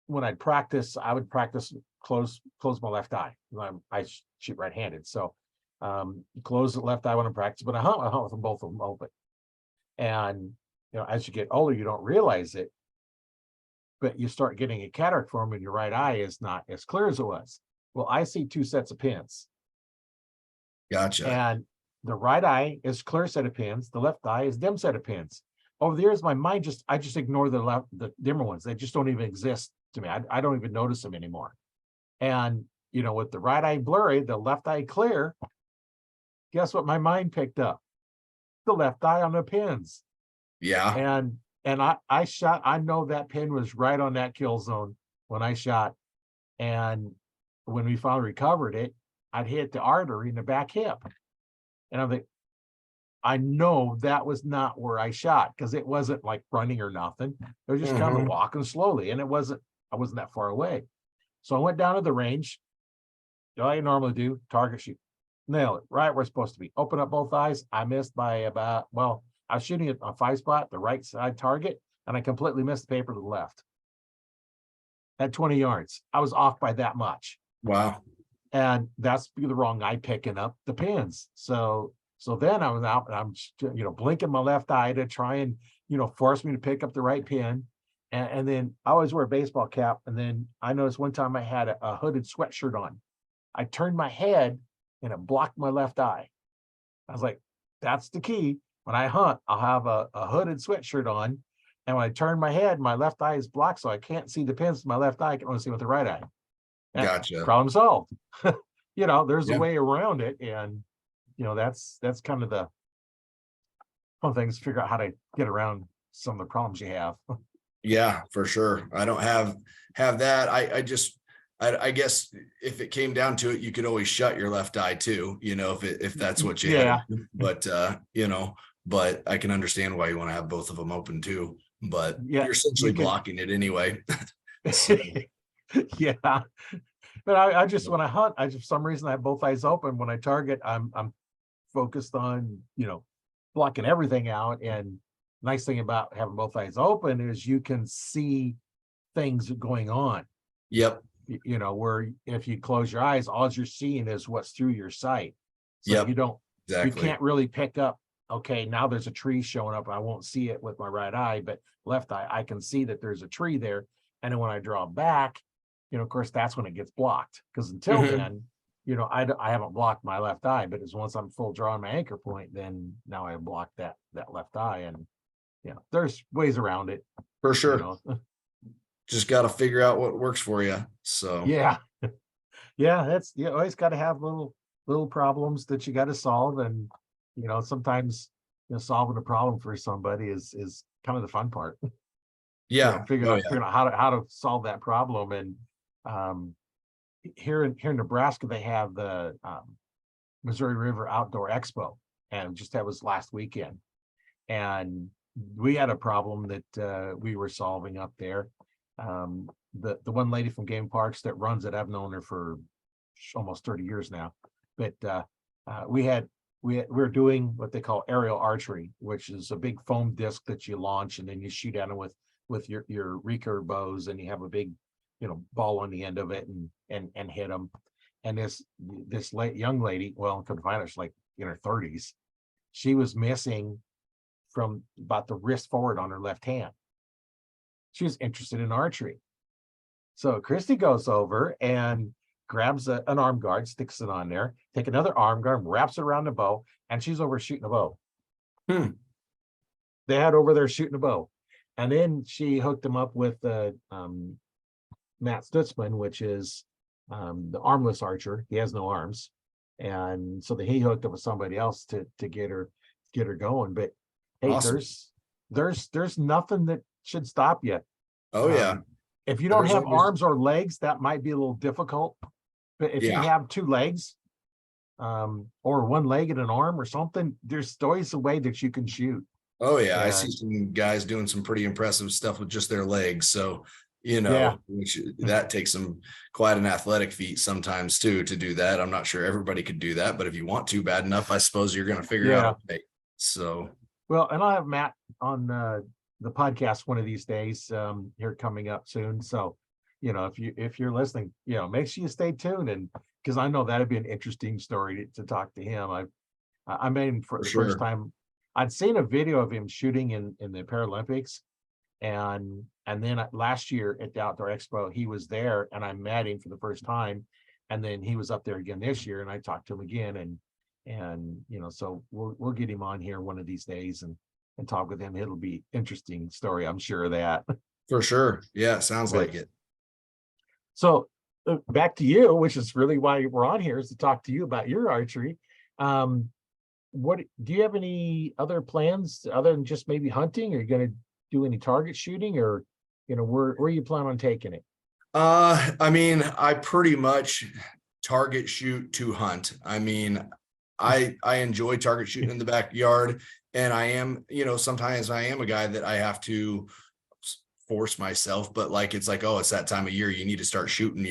when I'd practice, I would practice close my left eye. I shoot right-handed. So close the left eye when I practice, but I hunt with them, both of them open. And, as you get older, you don't realize it, but you start getting a cataract form and your right eye is not as clear as it was. Well, I see two sets of pins. Gotcha. And the right eye is clear set of pins. The left eye is dim set of pins. Over the years, my mind I just ignore the dimmer ones. They just don't even exist to me. I don't even notice them anymore. And, with the right eye blurry, the left eye clear, guess what my mind picked up? The left eye on the pins. Yeah. And I shot, I know that pin was right on that kill zone when I shot. And when we finally recovered it, I'd hit the artery in the back hip. And I'm like, I know that was not where I shot, because it wasn't like running or nothing. It was just kind of Mhm. walking slowly, and I wasn't that far away. So I went down to the range, like I normally do, target shoot, nail it right where it's supposed to be. Open up both eyes. I missed by about, well, I was shooting it on 5-spot, the right side target, and I completely missed the paper to the left. At 20 yards. I was off by that much. Wow. And that's the wrong eye picking up the pins. So then I was out and I'm blinking my left eye to try and force me to pick up the right pin. And then I always wear a baseball cap. And then I noticed one time I had a hooded sweatshirt on. I turned my head and it blocked my left eye. I was like, that's the key. When I hunt, I'll have a hooded sweatshirt on. And when I turn my head, my left eye is blocked, so I can't see the pins with my left eye. I can only see with the right eye. And Gotcha. problem solved. There's Yeah. a way around it. And, that's kind of the fun things, figure out how to get around some of the problems you have. Yeah, for sure. I don't have that. I guess if it came down to it, you could always shut your left eye too, if that's what you Yeah. had. But but I can understand why you want to have both of them open too. But Yeah, you're essentially you can- blocking it anyway. So, Yeah. But I just, when I hunt, for some reason I have both eyes open. When I target, I'm focused on, blocking everything out. And nice thing about having both eyes open is you can see things going on. yep. Where if you close your eyes, all you're seeing is what's through your sight. So Yep. you Exactly. can't really pick up, okay, now there's a tree showing up. I won't see it with my right eye, but left eye, I can see that there's a tree there. And then when I draw back, of course, that's when it gets blocked. Because until Mhm. then, I haven't blocked my left eye, but as once I'm full draw on my anchor point, then now I block that left eye. And there's ways around it. For sure. You know? Just got to figure out what works for you. So Yeah. Yeah, that's, you always got to have little problems that you got to solve. And sometimes solving a problem for somebody is kind of the fun part. yeah. Figuring Oh, out yeah. how to solve that problem. And here in Nebraska, they have the Missouri River Outdoor Expo, and that was last weekend. And we had a problem that we were solving up there. The one lady from Game Parks that runs it, I've known her for almost 30 years now. But we're doing what they call aerial archery, which is a big foam disc that you launch and then you shoot at them with your recurve bows, and you have a big ball on the end of it and hit them. And this young lady, well, couldn't find her, she's like in her 30s. She was missing from about the wrist forward on her left hand. She was interested in archery. So Christy goes over and grabs an arm guard, sticks it on there, take another arm guard, wraps it around the bow, and she's over shooting a bow. They had over there shooting a bow. And then she hooked him up with Matt Stutzman, which is the armless archer. He has no arms. And so he hooked up with somebody else to get her going. But hey, Awesome. there's nothing that should stop you. Oh, yeah. If you don't There's have always- arms or legs, that might be a little difficult. But if you Yeah. have two legs, or one leg and an arm or something, there's always a way that you can shoot. Oh, yeah. I Yeah. see some guys doing some pretty impressive stuff with just their legs. So, Yeah. which that takes some quite an athletic feat sometimes too, to do that. I'm not sure everybody could do that, but if you want to bad enough, I suppose you're going to figure out a way. So, Well, and I'll have Matt on the podcast one of these days here coming up soon. So, if you're listening, make sure you stay tuned, and because I know that'd be an interesting story to talk to him. I mean, for the first time, I'd seen a video of him shooting in the Paralympics, and then last year at the Outdoor Expo, he was there, and I met him for the first time, and then he was up there again this year, and I talked to him again, and so we'll get him on here one of these days and talk with him. It'll be interesting story, I'm sure of that. for sure. Yeah. Sounds Right. like it. So back to you, which is really why we're on here, is to talk to you about your archery. What do you have any other plans other than just maybe hunting? Are you going to do any target shooting, or where you plan on taking it? I mean, I pretty much target shoot to hunt. I mean, I enjoy target shooting in the backyard, and I am, sometimes I am a guy that I have to force myself, but like, it's like, oh, it's that time of year, you need to start shooting,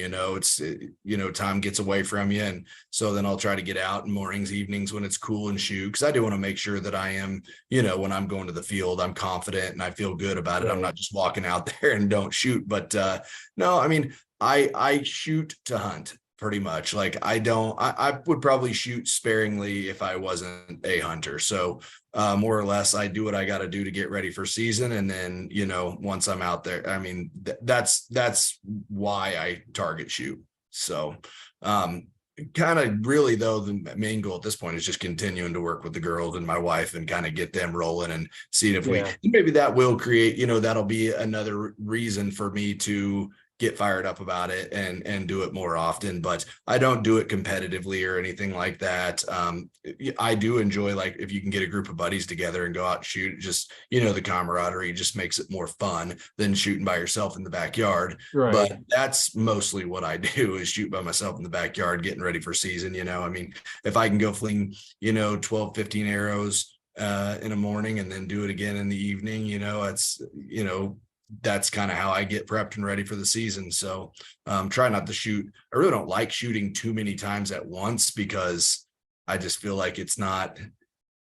time gets away from you. And so then I'll try to get out in mornings, evenings when it's cool and shoot. Cause I do want to make sure that I am, when I'm going to the field, I'm confident and I feel good about it. I'm Right. not just walking out there and don't shoot, but no, I mean, I shoot to hunt pretty much. Like I would probably shoot sparingly if I wasn't a hunter. So more or less I do what I got to do to get ready for season. And then, once I'm out there, I mean, that's why I target shoot. So kind of really though, the main goal at this point is just continuing to work with the girls and my wife and kind of get them rolling and see if maybe that will create, that'll be another reason for me to get fired up about it and do it more often, but I don't do it competitively or anything like that. I do enjoy, like, if you can get a group of buddies together and go out and shoot, just, the camaraderie just makes it more fun than shooting by yourself in the backyard. Right. But that's mostly what I do, is shoot by myself in the backyard, getting ready for season. I mean, if I can go fling, 12, 15 arrows in the morning and then do it again in the evening, that's kind of how I get prepped and ready for the season. So try not to shoot. I really don't like shooting too many times at once, because I just feel like it's not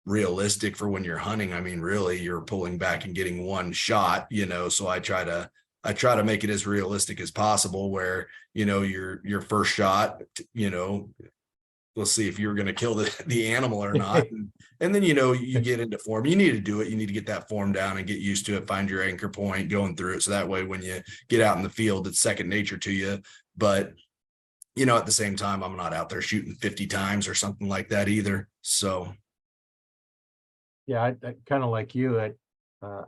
realistic for when you're hunting. I mean, really, you're pulling back and getting one shot, so I try to make it as realistic as possible, where, your first shot, we'll see if you're going to kill the animal or not. And then, you get into form. You need to do it. You need to get that form down and get used to it, find your anchor point, going through it. So that way, when you get out in the field, it's second nature to you. But, at the same time, I'm not out there shooting 50 times or something like that either. So. Yeah, I kind of like you.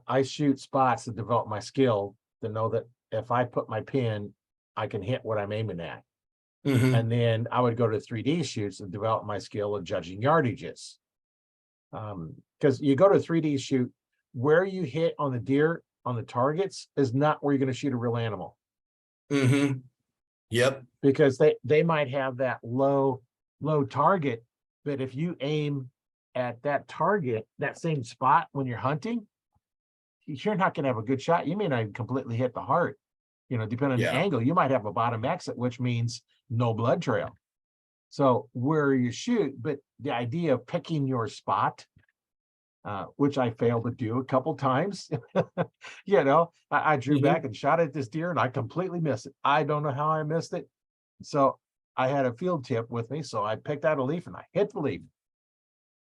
I shoot spots to develop my skill, to know that if I put my pin, I can hit what I'm aiming at. Mm-hmm. And then I would go to 3D shoots and develop my skill of judging yardages. Because you go to a 3D shoot, where you hit on the deer, on the targets, is not where you're going to shoot a real animal. Mm-hmm. Yep. Because they might have that low target, but if you aim at that target, that same spot when you're hunting, you're not going to have a good shot. You may not even completely hit the heart. Depending on the angle, you might have a bottom exit, which means no blood trail. So where you shoot, but the idea of picking your spot, which I failed to do a couple times, I drew back and shot at this deer and I completely missed it. I don't know how I missed it. So I had a field tip with me. So I picked out a leaf and I hit the leaf.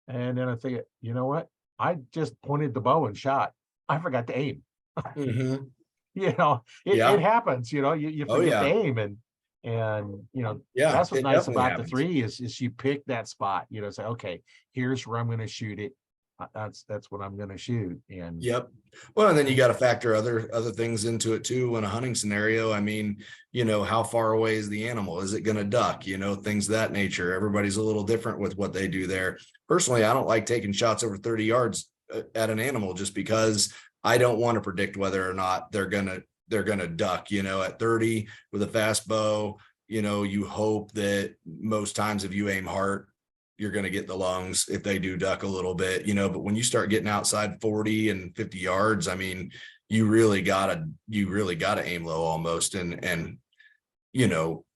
And then I think, you know what? I just pointed the bow and shot. I forgot to aim. Mm-hmm. It happens, you forget to aim and that's what's nice about the 3 is you pick that spot, say, okay, here's where I'm going to shoot it. That's what I'm going to shoot. And well, and then you got to factor other things into it too. In a hunting scenario, I mean, how far away is the animal? Is it going to duck? Things of that nature. Everybody's a little different with what they do there. Personally, I don't like taking shots over 30 yards at an animal, just because I don't want to predict whether or not they're gonna duck. At 30 with a fast bow, you hope that most times if you aim hard, you're going to get the lungs if they do duck a little bit, but when you start getting outside 40 and 50 yards, I mean, you really gotta aim low almost and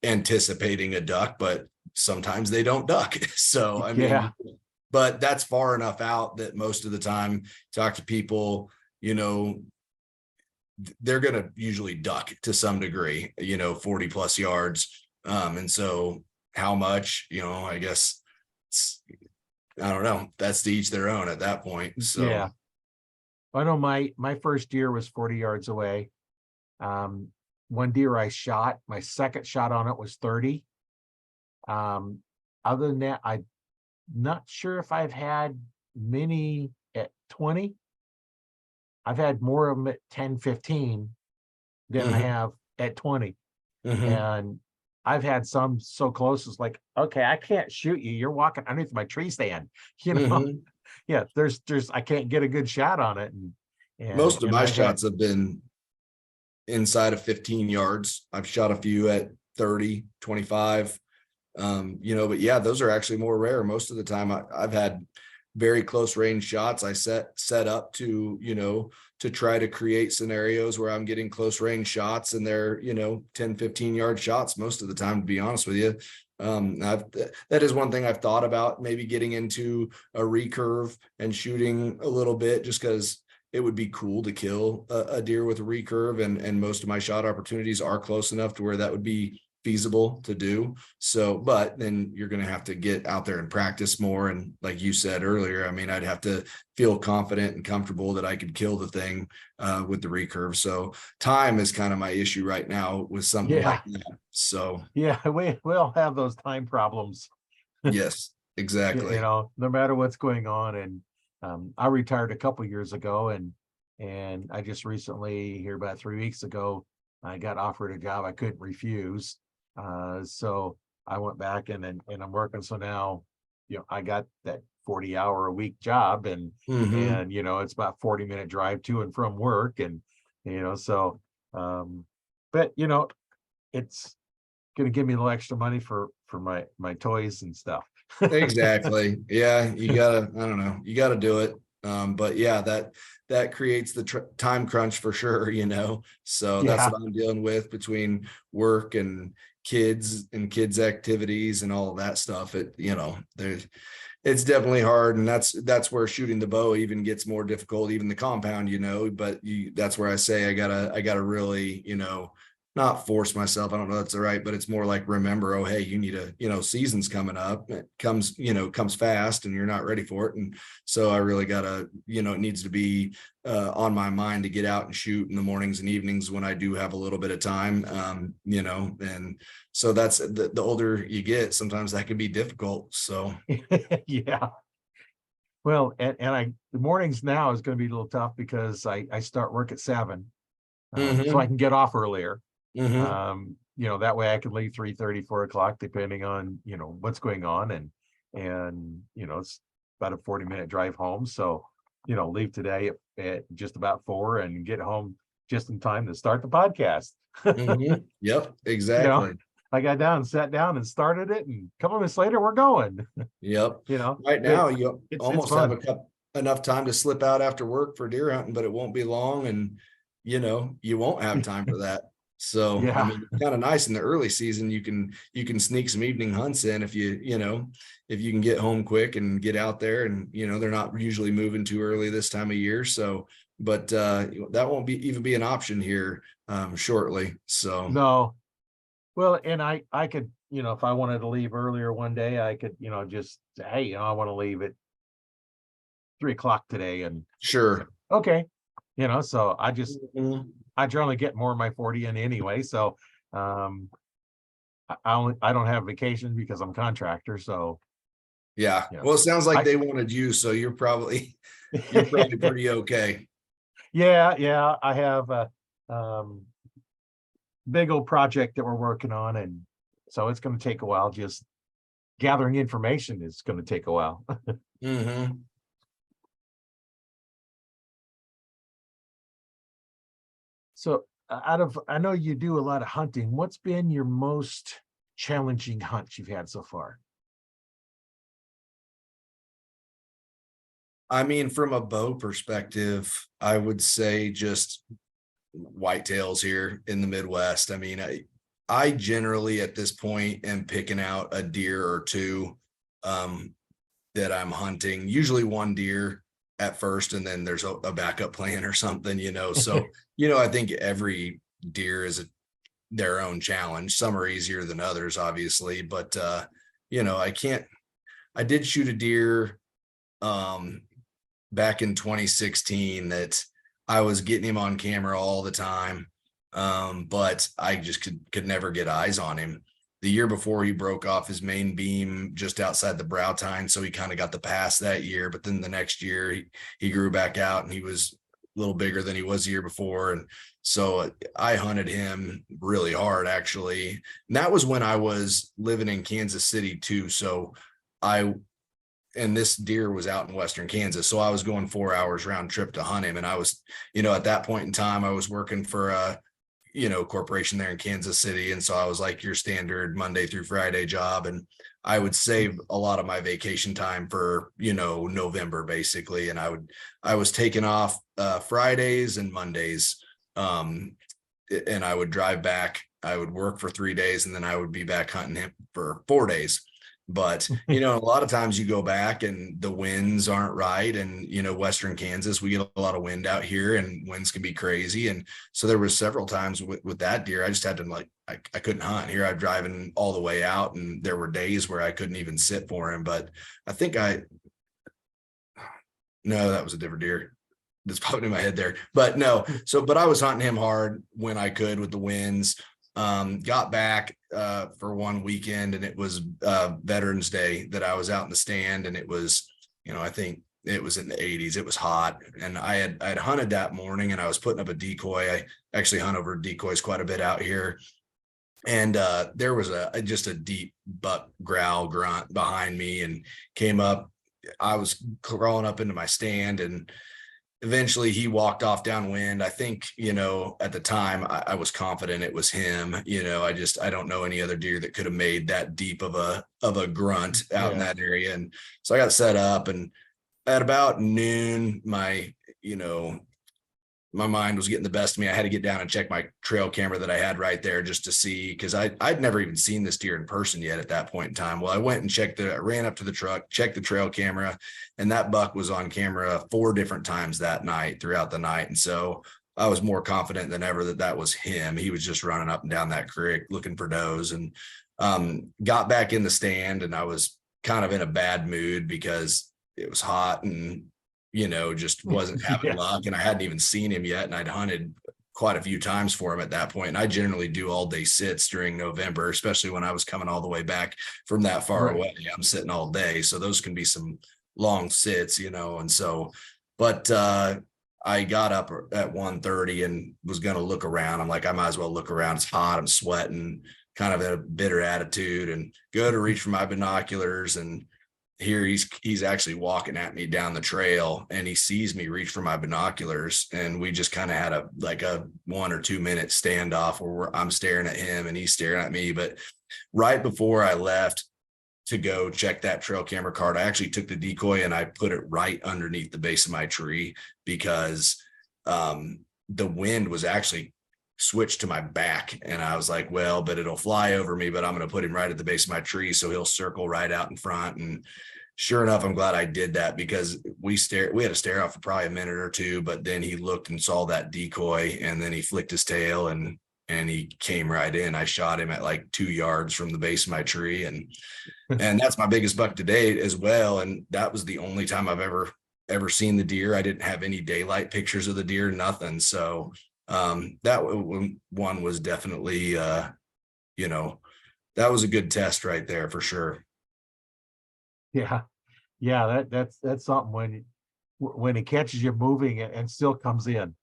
anticipating a duck, but sometimes they don't duck. So, I mean, but that's far enough out that most of the time talk to people, they're going to usually duck to some degree, 40 plus yards. And so how much, I guess I don't know. That's to each their own at that point. So I know my first deer was 40 yards away. One deer I shot, my second shot on it was 30. Other than that, I'm not sure if I've had many at 20. I've had more of them at 10, 15 than I have at 20. And I've had some so close, it's like, okay, I can't shoot you. You're walking underneath my tree stand. There's I can't get a good shot on it. And most of my shots have been inside of 15 yards. I've shot a few at 30, 25. But yeah, those are actually more rare. Most of the time I've had very close range shots. I set up to, to try to create scenarios where I'm getting close range shots, and they're, 10, 15 yard shots most of the time, to be honest with you. That is one thing I've thought about, maybe getting into a recurve and shooting a little bit, just because it would be cool to kill a deer with a recurve, and most of my shot opportunities are close enough to where that would be feasible to do. So, but then you're going to have to get out there and practice more. And like you said earlier, I mean, I'd have to feel confident and comfortable that I could kill the thing with the recurve. So time is kind of my issue right now with something like that. So yeah, we all have those time problems. yes, exactly. No matter what's going on. And I retired a couple years ago, and I just recently, here about 3 weeks ago, I got offered a job I couldn't refuse. So I went back and I'm working. So now, I got that 40-hour-a-week job, and it's about 40-minute drive to and from work, and so but it's gonna give me a little extra money for my toys and stuff. Exactly. Yeah, I don't know, you gotta do it. But yeah, that creates the time crunch for sure, so that's what I'm dealing with between work and kids activities and all of that stuff. It's definitely hard, and that's where shooting the bow even gets more difficult, even the compound, but that's where I say I gotta really, not force myself. I don't know if that's right, but it's more like, remember, oh, hey, you need season's coming up. It comes fast, and you're not ready for it. And so I really gotta, it needs to be on my mind to get out and shoot in the mornings and evenings when I do have a little bit of time. And so that's the older you get, sometimes that can be difficult. So yeah. Well, and the mornings now is going to be a little tough because I start work at 7, so I can get off earlier. That way I could leave 3:30, 4 o'clock, depending on, what's going on. And it's about a 40-minute drive home. So, leave today at just about 4 and get home just in time to start the podcast. Yep, exactly. I got down, sat down and started it, and a couple minutes later we're going. Yep. Right now you almost fun. have enough time to slip out after work for deer hunting, but it won't be long, and you won't have time for that. So I mean, it's kind of nice in the early season. You can sneak some evening hunts in if you can get home quick and get out there, and they're not usually moving too early this time of year. So, but that won't even be an option here shortly. So no. Well, and I could, if I wanted to leave earlier one day, I could, just say, hey, I want to leave at 3 o'clock today, and sure. Okay. So I generally get more of my 40 in anyway. So I don't have vacation because I'm contractor. So yeah. Well, it sounds like they wanted you, so you're probably pretty okay. Yeah. I have a big old project that we're working on, and so it's going to take a while. Just gathering information is going to take a while. So I know you do a lot of hunting. What's been your most challenging hunt you've had so far? I mean, from a bow perspective, I would say just whitetails here in the Midwest. I mean, I generally at this point am picking out a deer or two that I'm hunting, usually one deer at first, and then there's a backup plan or something, so I think every deer is their own challenge. Some are easier than others, obviously, but I did shoot a deer back in 2016 that I was getting him on camera all the time, but I just could never get eyes on him. The year before, he broke off his main beam just outside the brow tine, so he kind of got the pass that year. But then the next year, he grew back out, and he was a little bigger than he was the year before. And so I hunted him really hard, actually. And that was when I was living in Kansas City too. So and this deer was out in Western Kansas. So I was going 4 hours round trip to hunt him. And I was, at that point in time, I was working for corporation there in Kansas City. And so I was like your standard Monday through Friday job. And I would save a lot of my vacation time for, November basically. And I was taking off Fridays and Mondays. And I would drive back, I would work for 3 days, and then I would be back hunting him for 4 days. But, a lot of times you go back and the winds aren't right. And, Western Kansas, we get a lot of wind out here and winds can be crazy. And so there was several times with that deer, I just had to I couldn't hunt here. I'm driving all the way out and there were days where I couldn't even sit for him. But I think no, that was a different deer. That's popping in my head there, but no. But I was hunting him hard when I could with the winds. Got back for one weekend, and it was Veterans Day that I was out in the stand, and it was, I think it was in the 80s. It was hot, and I had hunted that morning, and I was putting up a decoy. I actually hunt over decoys quite a bit out here, and there was just a deep buck growl grunt behind me, and came up. I was crawling up into my stand, and eventually he walked off downwind. I think, at the time I was confident it was him. I don't know any other deer that could have made that deep of a grunt out in that area. And so I got set up, and at about noon, my mind was getting the best of me. I had to get down and check my trail camera that I had right there just to see, because I'd never even seen this deer in person yet at that point in time. Well, I went and I ran up to the truck, checked the trail camera, and that buck was on camera 4 different times that night throughout the night. And so I was more confident than ever that was him. He was just running up and down that creek looking for does, and got back in the stand, and I was kind of in a bad mood because it was hot and just wasn't having luck, and I hadn't even seen him yet. And I'd hunted quite a few times for him at that point. And I generally do all day sits during November, especially when I was coming all the way back from that far away. I'm sitting all day. So those can be some long sits, and so, but I got up at 1:30 and was going to look around. I'm like, I might as well look around. It's hot. I'm sweating, kind of in a bitter attitude, and go to reach for my binoculars, and here he's actually walking at me down the trail, and he sees me reach for my binoculars, and we just kind of had a 1 or 2 minute standoff where I'm staring at him and he's staring at me. But right before I left to go check that trail camera card, I actually took the decoy and I put it right underneath the base of my tree, because the wind was actually switched to my back, and I was like, well, but it'll fly over me, but I'm going to put him right at the base of my tree, so he'll circle right out in front. And sure enough, I'm glad I did that, because we had to stare off for probably a minute or two, but then he looked and saw that decoy, and then he flicked his tail and he came right in. I shot him at 2 yards from the base of my tree, and that's my biggest buck to date as well. And that was the only time I've ever seen the deer. I didn't have any daylight pictures of the deer, nothing. So that one was definitely that was a good test right there for sure. That's something when it catches you moving and still comes in.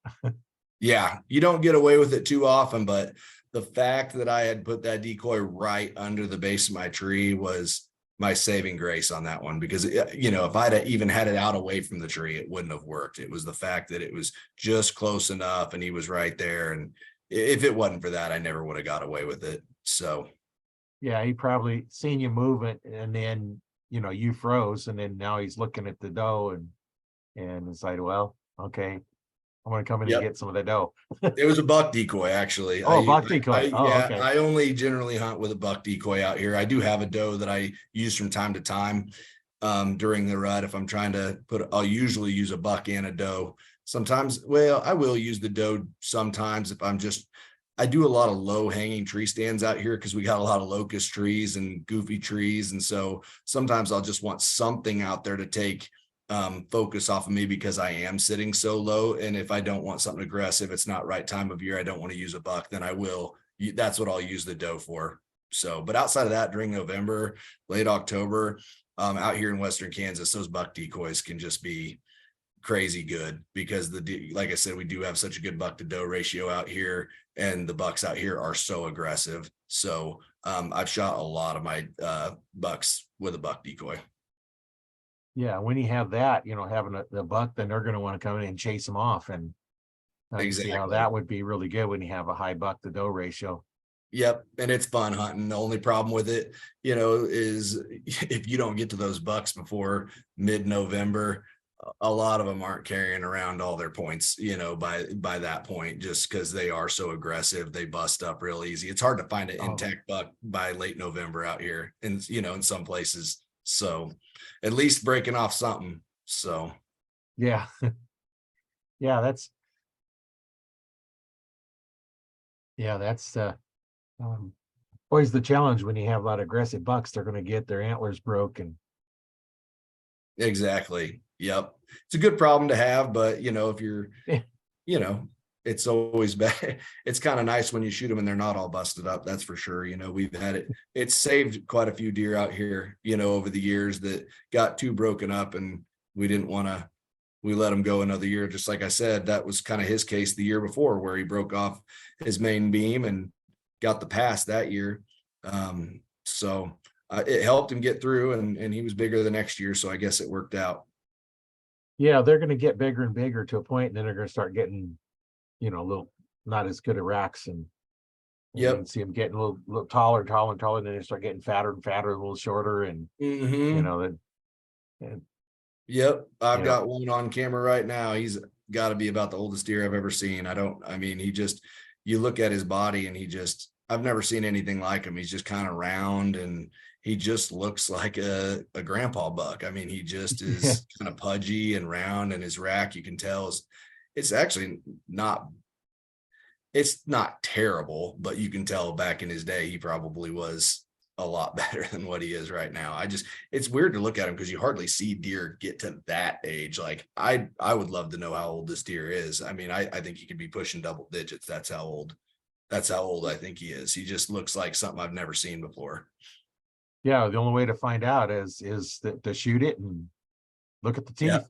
Yeah, you don't get away with it too often, but the fact that I had put that decoy right under the base of my tree was my saving grace on that one, because if I'd even had it out away from the tree, it wouldn't have worked. It was the fact that it was just close enough and he was right there, and if it wasn't for that, I never would have got away with it. So yeah, he probably seen you move it, and then you froze, and then now he's looking at the doe and it's like, well, okay, I'm gonna come in and get some of the doe. It was a buck decoy, actually. Buck decoy. Okay. I only generally hunt with a buck decoy out here. I do have a doe that I use from time to time during the rut. If I'm trying to I'll usually use a buck and a doe. Sometimes, I will use the doe sometimes if I do a lot of low hanging tree stands out here, because we got a lot of locust trees and goofy trees. And so sometimes I'll just want something out there to take focus off of me, because I am sitting so low. And if I don't want something aggressive, it's not right time of year, I don't want to use a buck, then that's what I'll use the doe for. So, but outside of that, during November, late October, out here in Western Kansas, those buck decoys can just be crazy good, because like I said, we do have such a good buck to doe ratio out here, and the bucks out here are so aggressive. So I've shot a lot of my bucks with a buck decoy. Yeah, when you have that, having the buck, then they're going to want to come in and chase them off, and I can see how Exactly. that would be really good when you have a high buck to doe ratio. Yep. And it's fun hunting. The only problem with it, is if you don't get to those bucks before mid-November, a lot of them aren't carrying around all their points, by that point, just because they are so aggressive. They bust up real easy. It's hard to find an Oh. intact buck by late November out here and, in some places. So at least breaking off something. So Yeah. Yeah, that's um, always the challenge when you have a lot of aggressive bucks. They're going to get their antlers broken. exactly. Yep. It's a good problem to have, but if you're, Yeah. It's always bad. It's kind of nice when you shoot them and they're not all busted up. That's for sure. We've had it. It's saved quite a few deer out here, over the years that got too broken up, and we didn't want to, we let him go another year. Just like I said, that was kind of his case the year before, where he broke off his main beam and got the pass that year. So it helped him get through, and he was bigger the next year. So I guess it worked out. Yeah, they're going to get bigger and bigger to a point, and then they're going to start getting, a little not as good at racks, and you Yep. can see them getting a little taller, taller, and taller, and then they start getting fatter and fatter, a little shorter, and Mhm. and Yep. I've you know, got one on camera right now. He's got to be about the oldest deer I've ever seen. You look at his body and I've never seen anything like him. He's just kind of round, and he just looks like a grandpa buck. He just yeah, is kind of pudgy and round, and his rack, you can tell, it's actually not, it's not terrible, but you can tell back in his day, he probably was a lot better than what he is right now. It's weird to look at him because you hardly see deer get to that age. Like I would love to know how old this deer is. I think he could be pushing double digits. That's how old I think he is. He just looks like something I've never seen before. yeah. The only way to find out is to shoot it and look at the Yeah. teeth.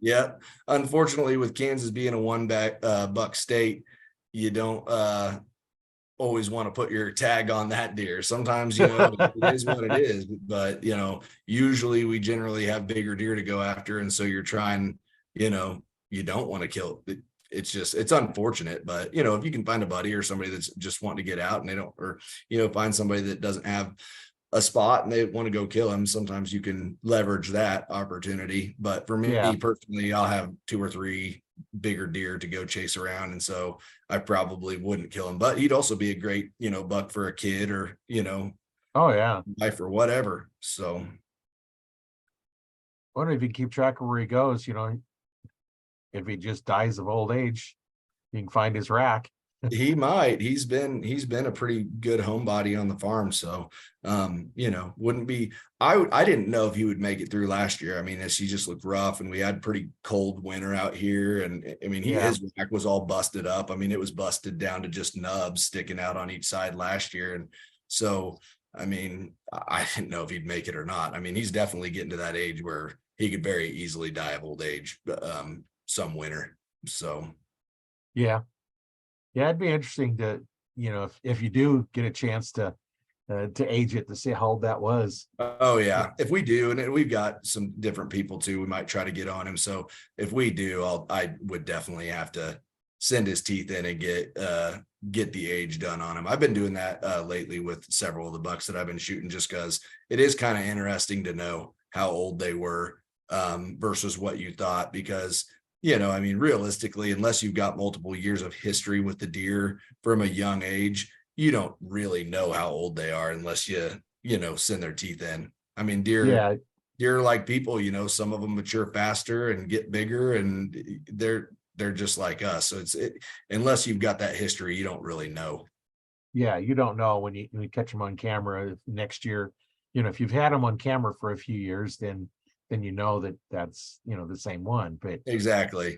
Yeah. Unfortunately, with Kansas being a buck state, you don't always want to put your tag on that deer. Sometimes, it is what it is, but usually we generally have bigger deer to go after. And so you're trying, you don't want to kill it. It's unfortunate, but if you can find a buddy or somebody that's just wanting to get out and they don't, or, find somebody that doesn't have a spot and they want to go kill him, sometimes you can leverage that opportunity. But for Yeah. me personally, I'll have 2 or 3 bigger deer to go chase around, and so I probably wouldn't kill him. But he'd also be a great buck for a kid, or Oh yeah. wife or whatever. So Wonder if you can keep track of where he goes. If he just dies of old age, you can find his rack. he might. He's been a pretty good homebody on the farm. So wouldn't be, I didn't know if he would make it through last year. As he just looked rough, and we had pretty cold winter out here. And Yeah. his rack was all busted up. It was busted down to just nubs sticking out on each side last year. And so I didn't know if he'd make it or not. He's definitely getting to that age where he could very easily die of old age some winter. So Yeah. Yeah, it'd be interesting to, if you do get a chance to age it, to see how old that was. oh yeah, if we do, and we've got some different people too, we might try to get on him. So if we do, I would definitely have to send his teeth in and get the age done on him. I've been doing that lately with several of the bucks that I've been shooting, just because it is kind of interesting to know how old they were versus what you thought. Because realistically, unless you've got multiple years of history with the deer from a young age, you don't really know how old they are unless you send their teeth in. Deer are like people, some of them mature faster and get bigger, and they're just like us. So unless you've got that history, you don't really know. Yeah, you don't know when you catch them on camera next year. If you've had them on camera for a few years, then you know that's the same one. But Exactly.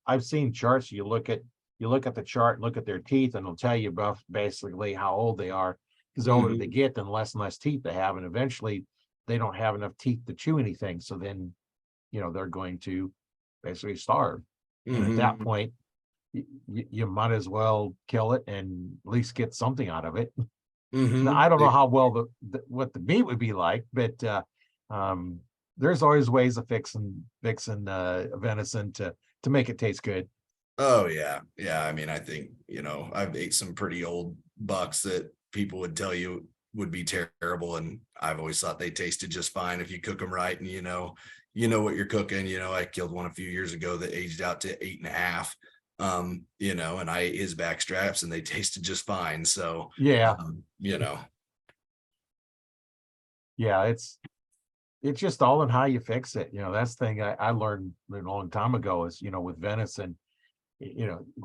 I've seen charts. You look at the chart, look at their teeth, and it'll tell you about basically how old they are. Because the older they get, then less and less teeth they have, and eventually they don't have enough teeth to chew anything. So then, they're going to basically starve. And at that point, you might as well kill it and at least get something out of it. Now, I don't know how well what the meat would be like, but there's always ways of fixing venison to make it taste good. Oh yeah. Yeah. I mean, I think, I've ate some pretty old bucks that people would tell you would be terrible. And I've always thought they tasted just fine if you cook them right. And what you're cooking. I killed one a few years ago that aged out to 8.5. And I ate his back straps and they tasted just fine. So, Yeah, yeah, it's just all in how you fix it. That's the thing I learned a long time ago is, with venison,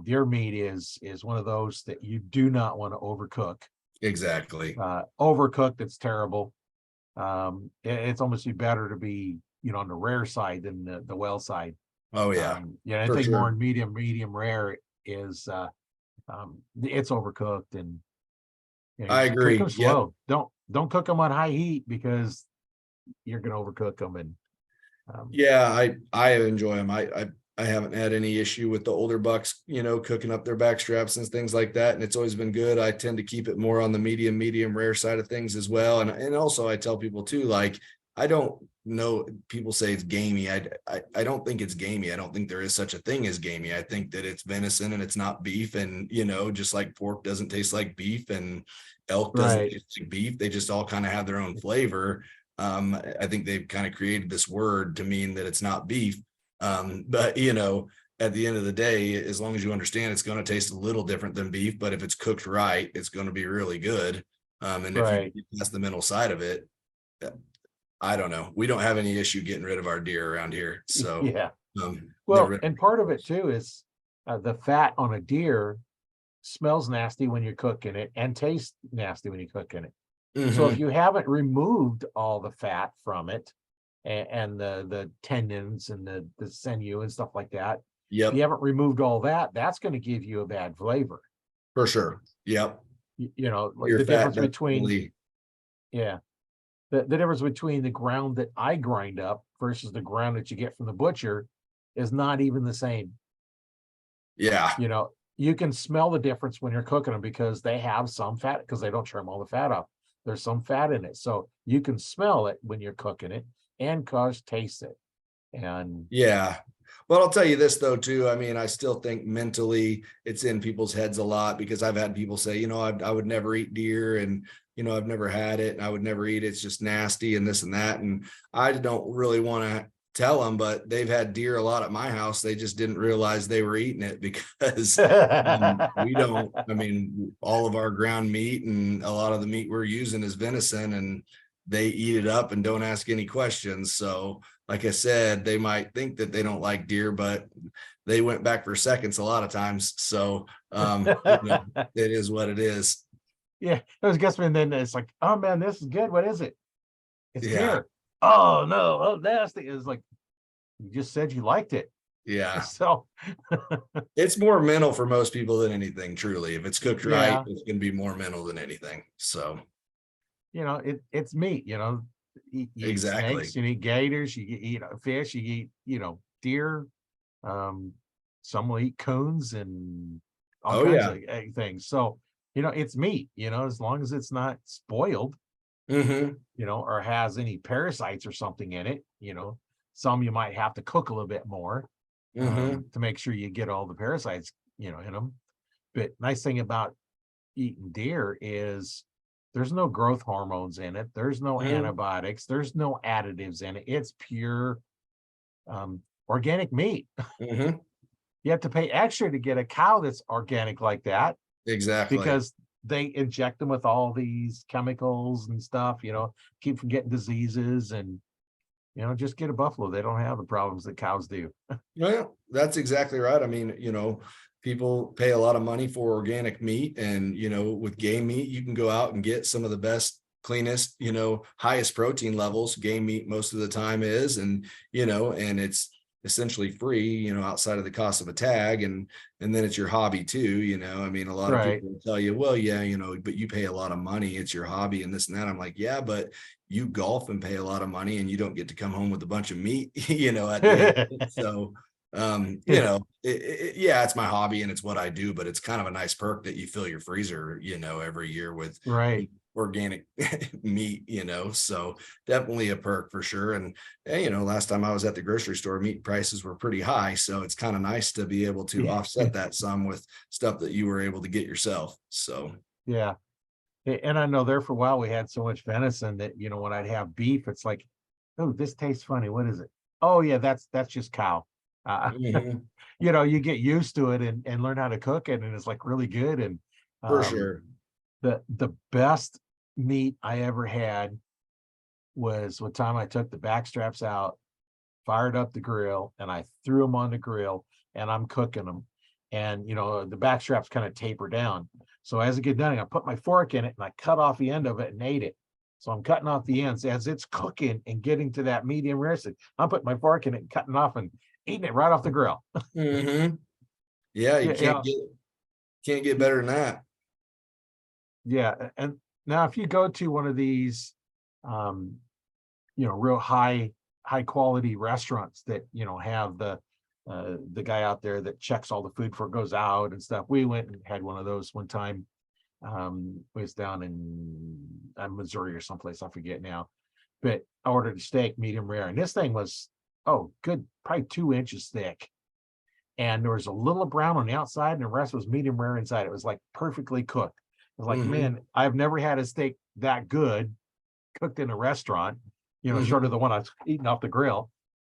deer meat is one of those that you do not want to overcook. exactly. Overcooked, it's terrible. It's almost be better to be, on the rare side than the well side. Oh yeah, Yeah, I for think more sure. in medium rare is it's overcooked, and I just cook them agree. Yep. slow. Don't cook them on high heat because you're gonna overcook them. And Yeah, I enjoy them. I haven't had any issue with the older bucks, cooking up their back straps and things like that. And it's always been good. I tend to keep it more on the medium rare side of things as well. And also I tell people too, like, I don't know, people say it's gamey. I don't think it's gamey. I don't think there is such a thing as gamey. I think that it's venison and it's not beef. And, just like pork doesn't taste like beef and elk doesn't right, taste like beef. They just all kind of have their own flavor. I think they've kind of created this word to mean that it's not beef. But at the end of the day, as long as you understand it's going to taste a little different than beef, but if it's cooked right, it's going to be really good. And if you right. get past the mental side of it, I don't know. We don't have any issue getting rid of our deer around here. So Yeah. never. Well, and part of it too is the fat on a deer smells nasty when you're cooking it and tastes nasty when you're cooking it. So if Mhm. you haven't removed all the fat from it and the tendons and the sinew and stuff like that, if you Yep, haven't removed all that, that's going to give you a bad flavor. for sure. Yep. Like Your the fat difference between, definitely. yeah, the difference between the ground that I grind up versus the ground that you get from the butcher is not even the same. Yeah. You can smell the difference when you're cooking them because they have some fat because they don't trim all the fat off. There's some fat in it. So you can smell it when you're cooking it and cause taste it. And Yeah. Well, I'll tell you this though, too. I mean, I still think mentally it's in people's heads a lot because I've had people say, I would never eat deer and, I've never had it and I would never eat it. It's just nasty and this and that. And I don't really want to tell them, but they've had deer a lot at my house. They just didn't realize they were eating it because we don't, I mean, all of our ground meat and a lot of the meat we're using is venison and they eat it up and don't ask any questions. So, like I said, they might think that they don't like deer, but they went back for seconds a lot of times. So, it is what it is. yeah, it was guessing. And then it's like, oh man, this is good. What is it? It's Yeah. deer. Oh no, oh nasty. It's like you just said you liked it. Yeah. So It's more mental for most people than anything, truly. If it's cooked right, yeah, it's going to be more mental than anything. So, it's meat, you eat exactly. snakes, you eat gators, you eat fish, you eat, deer. Um, some will eat coons and all Oh, kinds yeah. of things. So, it's meat, as long as it's not spoiled, Hmm. or has any parasites or something in it, some you might have to cook a little bit more Hmm. to make sure you get all the parasites, in them. But nice thing about eating deer is there's no growth hormones in it. There's no Hmm. antibiotics. There's no additives in it. It's pure organic meat. Hmm. You have to pay extra to get a cow that's organic like that Exactly. because they inject them with all these chemicals and stuff, keep from getting diseases. And, just get a buffalo. They don't have the problems that cows do. Well, that's exactly right. I mean, people pay a lot of money for organic meat, and with game meat, you can go out and get some of the best, cleanest, highest protein levels. Game meat most of the time is, and it's essentially free, outside of the cost of a tag, and then it's your hobby too. I mean, a lot of Right. people will tell you, well, yeah, but you pay a lot of money. It's your hobby and this and that. I'm like, yeah, but you golf and pay a lot of money and you don't get to come home with a bunch of meat, at the end of it. So, yeah, it's my hobby and it's what I do, but it's kind of a nice perk that you fill your freezer, every year with Right. organic meat, so definitely a perk for sure. And last time I was at the grocery store, meat prices were pretty high, so it's kind of nice to be able to offset that some with stuff that you were able to get yourself. So Yeah. And I know there for a while we had so much venison that, when I'd have beef, it's like, oh, this tastes funny. What is it? Oh yeah, that's just cow. mhm, You get used to it and learn how to cook it, and it's like really good. And for um, sure. the best meat I ever had was one time I took the back straps out, fired up the grill, and I threw them on the grill, and I'm cooking them. And the back straps kind of taper down. So as it get done, I put my fork in it and I cut off the end of it and ate it. So I'm cutting off the ends as it's cooking and getting to that medium rare. I'm putting my fork in it and cutting off and eating it right off the grill. Hmm. Yeah, you Yeah, yeah, can't get better than that. yeah. And now if you go to one of these um, real high quality restaurants that, have the guy out there that checks all the food before it goes out and stuff. We went and had one of those one time. It was down in Missouri or someplace, I forget now. But I ordered a steak, medium rare, and this thing was, oh, good, probably 2 inches thick. And there was a little brown on the outside, and the rest was medium rare inside. It was like perfectly cooked. I was like, Hmm. man, I've never had a steak that good cooked in a restaurant, short Hmm. of the one I was eating off the grill.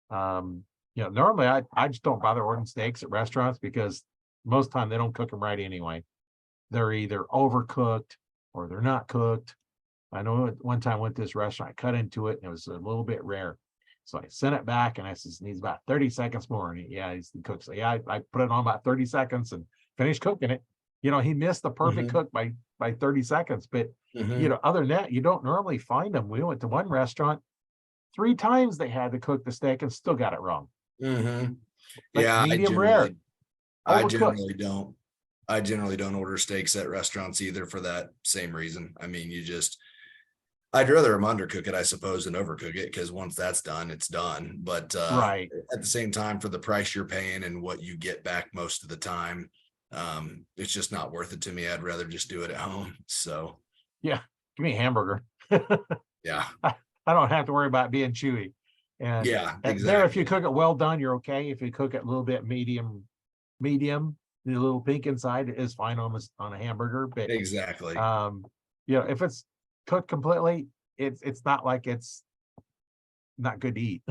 Normally I just don't bother ordering steaks at restaurants because most time they don't cook them right anyway. They're either overcooked or they're not cooked. I know at one time I went to this restaurant, I cut into it and it was a little bit rare. So I sent it back and I said, needs about 30 seconds more. And he's the cook. So yeah, I put it on about 30 seconds and finished cooking it. He missed the perfect Hmm. cook by 30 seconds. But Hmm. other than that, you don't normally find them. We went to one restaurant, 3 times they had to cook the steak and still got it wrong. Hmm. Like Yeah, medium rare, I overcooked. generally don't. I generally don't order steaks at restaurants either for that same reason. I mean, I'd rather them undercook it, I suppose, than overcook it because once that's done, it's done. But Right. at the same time, for the price you're paying and what you get back most of the time, it's just not worth it to me. I'd rather just do it at home. So Yeah. Give me a hamburger. yeah, I don't have to worry about being chewy. And yeah, there, if you exactly, cook it well done, you're okay. If you cook it a little bit medium, the little pink inside is fine on a hamburger. But exactly. um, if it's cooked completely, it's not like it's not good to eat.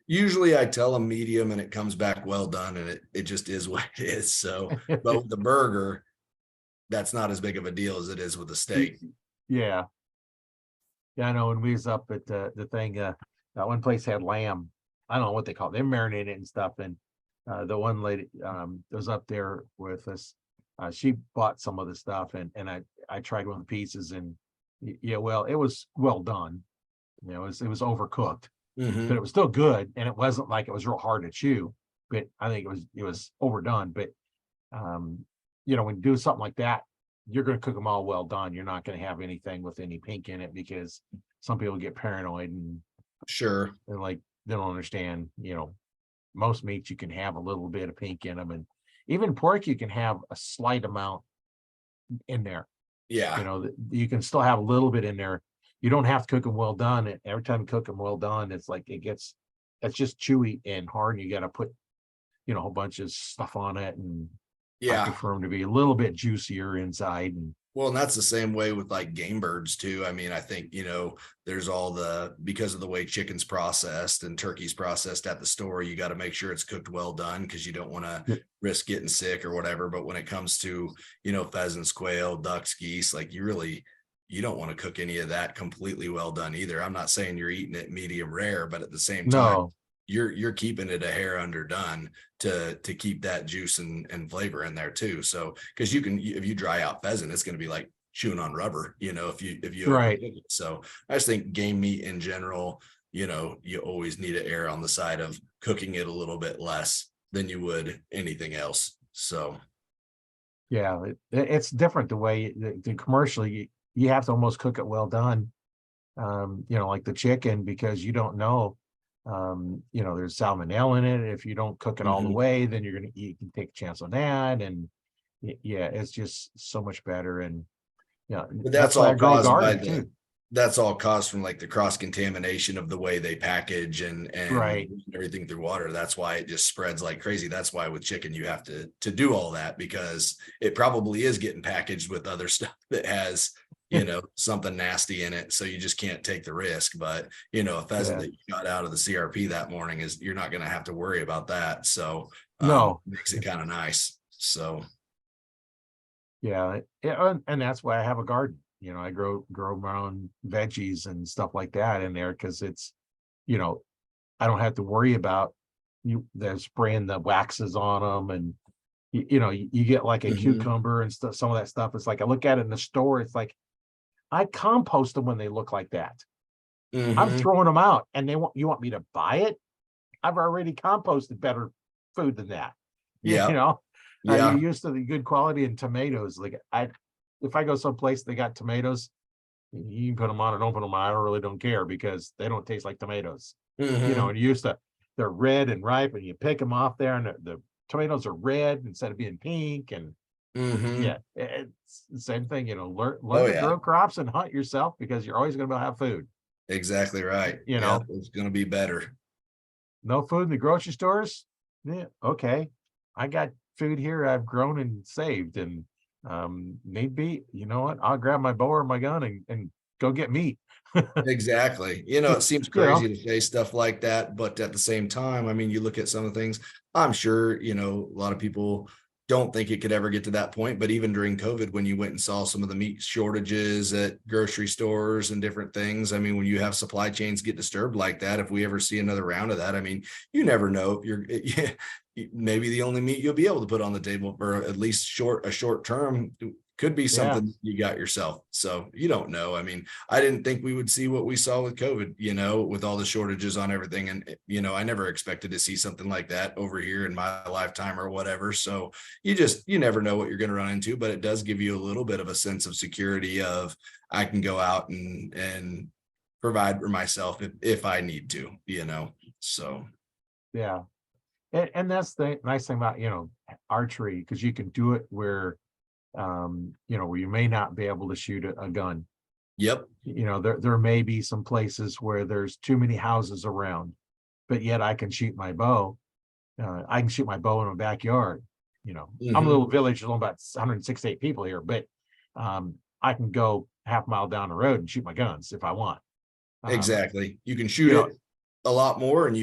Usually I tell them medium and it comes back well done and it just is what it is. So, but with the burger, that's not as big of a deal as it is with the steak. Yeah. Yeah, I know when we was up at the thing, that one place had lamb. I don't know what they call it. They marinated it and stuff. And the one lady was up there with us. She bought some of the stuff and I tried one of the pieces and yeah, well, it was well done. It was overcooked, but it Hmm. was still good. And it wasn't like it was real hard to chew, but I think it was overdone. But when you do something like that, you're going to cook them all well done. You're not going to have anything with any pink in it because some people get paranoid and Sure. they're like, they don't understand, most meats you can have a little bit of pink in them. And even pork, you can have a slight amount in there. Yeah. You can still have a little bit in there. You don't have to cook them well done. And every time you cook them well done, it's like it's just chewy and hard. And you got to put, a whole bunch of stuff on it. And I Yeah. prefer them to be a little bit juicier inside. And Well, and that's the same way with like game birds too. I mean, I think, there's because of the way chicken's processed and turkey's processed at the store, you got to make sure it's cooked well done because you don't want to yeah, risk getting sick or whatever. But when it comes to, pheasants, quail, ducks, geese, like you don't want to cook any of that completely well done either. I'm not saying you're eating it medium rare, but at the same time, no, you're keeping it a hair underdone to keep that juice and flavor in there too. So because if you dry out pheasant, it's going to be like chewing on rubber, if you right. overcook it. So I just think game meat in general, you always need to err on the side of cooking it a little bit less than you would anything else. So Yeah, it's different the way the commercially you have to almost cook it well done. Like the chicken, because you don't know. There's salmonella in it. If you don't cook it all the mhm. way, then you can take a chance on that. And yeah, it's just so much better. And Yeah, But that's that's why I all grow a caused by garden too. that's all caused from like the cross contamination of the way they package and Right. everything through water. That's why it just spreads like crazy. That's why with chicken you have to do all that, because it probably is getting packaged with other stuff that has, something nasty in it. So you just can't take the risk. But a pheasant Yeah. that you got out of the CRP that morning is, you're not going to have to worry about that. So No. makes it kind of nice. So Yeah. And that's why I have a garden. I grow my own veggies and stuff like that in there because it's, I don't have to worry about they're spraying the waxes on them, and you get like a mhm, cucumber and stuff. Some of that stuff. It's like I look at it in the store. It's like I compost them when they look like that. I'm mhm, throwing them out, and you want me to buy it? I've already composted better food than that. yeah, You know, you're yeah, used to the good quality in tomatoes. Like if I go someplace they got tomatoes, you can put them on or don't put them on. I really don't care because they don't taste like tomatoes. mhm, And you used to, they're red and ripe, and you pick them off there, and the tomatoes are red instead of being pink. And mhm. yeah, it's the same thing. Learn Oh to yeah. grow crops and hunt yourself because you're always going to have food. Exactly right. You Yeah, know, it's gonna be better. no food in the grocery stores. Yeah, okay. I got food here I've grown and saved, and need be, you know what? I'll grab my bow or my gun and go get meat. Exactly. It seems You know, crazy to say stuff like that, but at the same time, I mean, you look at some of the things, I'm sure, a lot of people don't think it could ever get to that point. But even during COVID, when you went and saw some of the meat shortages at grocery stores and different things, I mean, when you have supply chains get disturbed like that, if we ever see another round of that, I mean, you never know. You're yeah, maybe the only meat you'll be able to put on the table for at least a short term could be yeah, something you got yourself. So you don't know. I mean, I didn't think we would see what we saw with COVID, with all the shortages on everything. And, I never expected to see something like that over here in my lifetime or whatever. So you never know what you're going to run into, but it does give you a little bit of a sense of security of I can go out and provide for myself if I need to. So, yeah. And that's the nice thing about, archery, because you can do it where, where you may not be able to shoot a gun. yep. There may be some places where there's too many houses around, but yet I can shoot my bow. I can shoot my bow in my backyard. I'm a Mhm. little village, there's only about 168 people here, but I can go half mile down the road and shoot my guns if I want. Um, Exactly. You can you shoot know, it a lot more and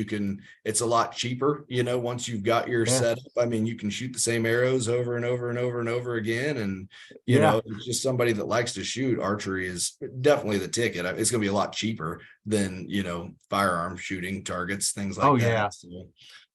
it's a lot cheaper, once you've got your yeah, setup. I mean, you can shoot the same arrows over and over and over and over again. And, yeah, it's just somebody that likes to shoot. Archery is definitely the ticket. It's going to be a lot cheaper than, firearm shooting targets, things oh like that. yeah. So,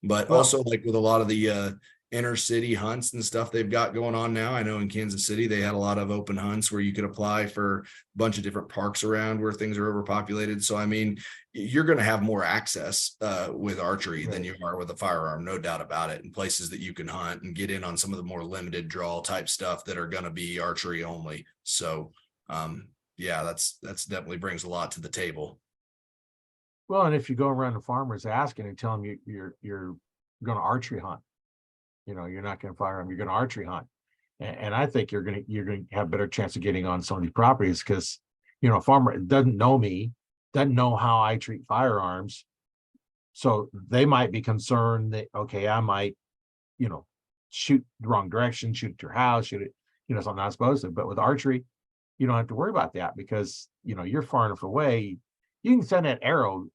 but Well, also like with a lot of the, inner city hunts and stuff they've got going on now. I know in Kansas City, they had a lot of open hunts where you could apply for a bunch of different parks around where things are overpopulated. So, I mean, you're going to have more access with archery than right. you are with a firearm, no doubt about it, and places that you can hunt and get in on some of the more limited draw type stuff that are going to be archery only. So, yeah, that's definitely brings a lot to the table. Well, and if you go around the farmers asking and tell them you're going to archery hunt, you're not going to firearm, you're going to archery hunt. And I think you're going to have a better chance of getting on some of these properties because, a farmer doesn't know me, doesn't know how I treat firearms. So they might be concerned that, okay, I might, you know, shoot the wrong direction, shoot at your house, shoot it, something I'm not supposed to. But with archery, you don't have to worry about that because, you're far enough away. You can send that arrow,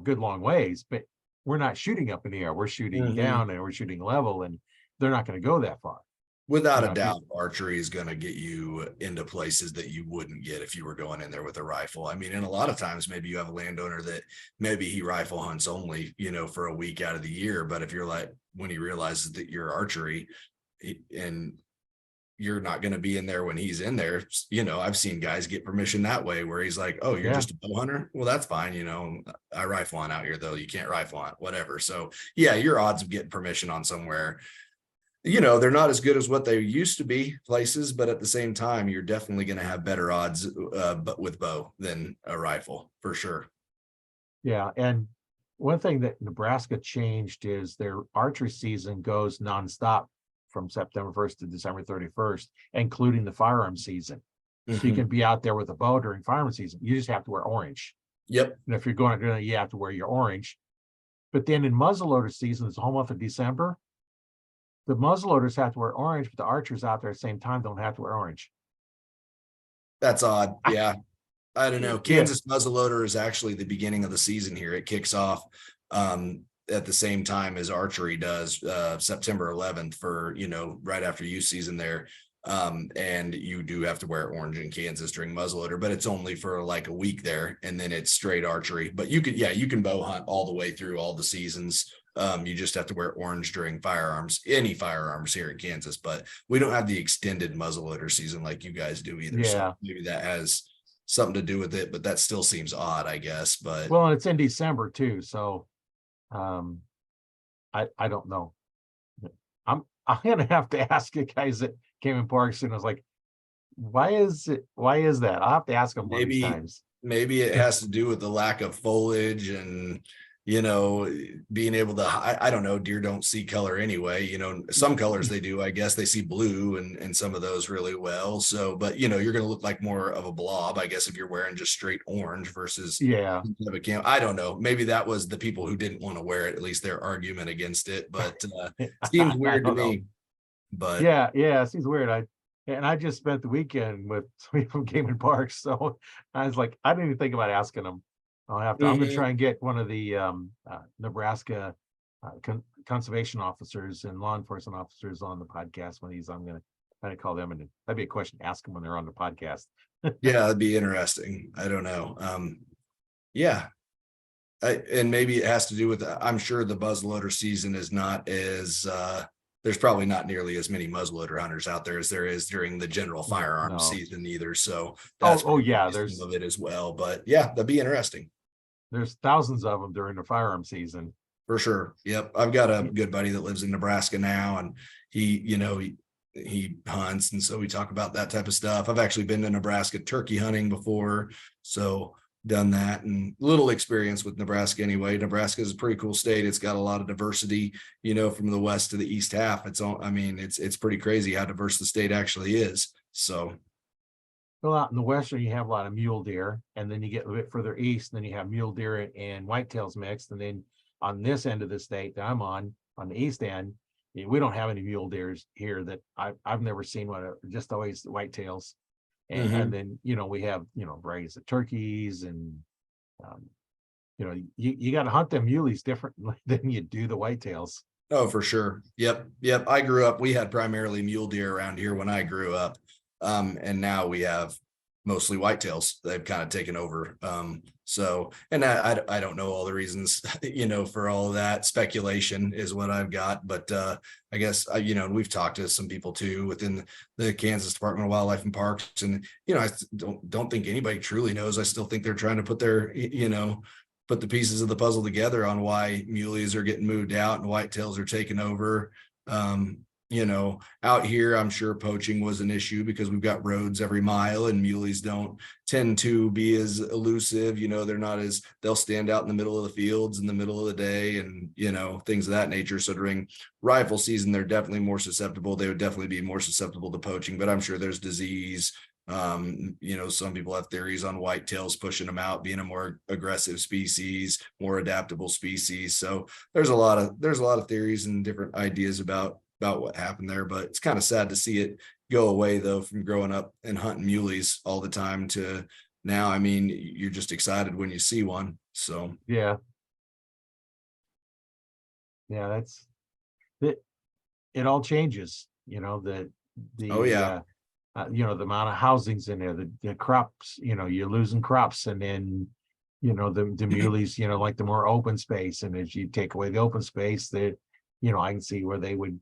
good long ways, but we're not shooting up in the air. We're shooting Mhm. down and we're shooting level, and they're not going to go that far. Without a If you, doubt, archery is going to get you into places that you wouldn't get if you were going in there with a rifle. I mean, and a lot of times maybe you have a landowner that maybe he rifle hunts only, for a week out of the year. But if you're like, when he realizes that you're archery and you're not going to be in there when he's in there, I've seen guys get permission that way where he's like, oh, you're yeah, just a bow hunter. Well, that's fine. I rifle hunt out here though. You can't rifle hunt, whatever. So yeah, your odds of getting permission on somewhere, they're not as good as what they used to be places, but at the same time, you're definitely going to have better odds but with bow than a rifle for sure. yeah. And one thing that Nebraska changed is their archery season goes nonstop from September 1st to December 31st, including the firearm season. So you can be out there with a bow during firearm season. You just have to wear orange. Yep. And if you're going to do that, you have to wear your orange. But then in muzzleloader season, it's the whole month of December. The muzzleloaders have to wear orange, but the archers out there at the same time don't have to wear orange. That's odd. Yeah. I don't know. Yeah. Kansas muzzleloader is actually the beginning of the season here. It kicks off at the same time as archery does, September 11th for, right after youth season there. And you do have to wear orange in Kansas during muzzleloader, but it's only for like a week there, and then it's straight archery. But you can bow hunt all the way through all the seasons. You just have to wear orange during any firearms here in Kansas, but we don't have the extended muzzleloader season like you guys do either. Yeah. So maybe that has something to do with it, but that still seems odd, I guess. But well, and it's in December too, so I don't know. I'm gonna have to ask you guys that came in parks, and I was like, why is that? I'll have to ask them one of these times. Maybe it has to do with the lack of foliage and being able to, I don't know, deer don't see color anyway. Some colors they do, I guess they see blue and some of those really well. So, but you're going to look like more of a blob, I guess, if you're wearing just straight orange versus a cam. I don't know. Maybe that was the people who didn't want to wear it, at least their argument against it, but seems weird to me. But yeah, it seems weird. I just spent the weekend with three from Game and Parks, so I was like, I didn't even think about asking them. I'm gonna try and get one of the Nebraska conservation officers and law enforcement officers on the podcast when I'm gonna kind of call them, and that'd be a question to ask them when they're on the podcast. Yeah, that'd be interesting. I don't know. And maybe it has to do with, I'm sure the muzzleloader season is not as there's probably not nearly as many muzzleloader hunters out there as there is during the general firearm season either. So that's there's some of it as well. But yeah, that'd be interesting. There's thousands of them during the firearm season. For sure. Yep. I've got a good buddy that lives in Nebraska now, and he hunts. And so we talk about that type of stuff. I've actually been to Nebraska turkey hunting before. So done that, and little experience with Nebraska anyway. Nebraska is a pretty cool state. It's got a lot of diversity, from the west to the east half. It's pretty crazy how diverse the state actually is. So well, out in the western, you have a lot of mule deer, and then you get a bit further east, and then you have mule deer and whitetails mixed. And then on this end of the state that I'm on the east end, we don't have any mule deers here that I've never seen one, just always whitetails. And then, we have, varieties of turkeys, and, you got to hunt them muleys differently than you do the whitetails. Oh, for sure. Yep. We had primarily mule deer around here when I grew up. And now we have mostly whitetails. They've kind of taken over. And I don't know all the reasons, for all of that. Speculation is what I've got, but I guess, we've talked to some people too within the Kansas Department of Wildlife and Parks, and, I don't think anybody truly knows. I still think they're trying to put put the pieces of the puzzle together on why muleys are getting moved out and whitetails are taking over. Out here, I'm sure poaching was an issue because we've got roads every mile, and muleys don't tend to be as elusive. They'll stand out in the middle of the fields in the middle of the day, and, things of that nature. So during rifle season, they're definitely more susceptible. They would definitely be more susceptible to poaching, but I'm sure there's disease. Some people have theories on whitetails pushing them out, being a more aggressive species, more adaptable species. So there's a lot of theories and different ideas about what happened there, but it's kind of sad to see it go away, though, from growing up and hunting muleys all the time to now. You're just excited when you see one. So that's it. It all changes, the the amount of housings in there, the crops, you're losing crops, and then the muleys, like the more open space, and as you take away the open space, I can see where they would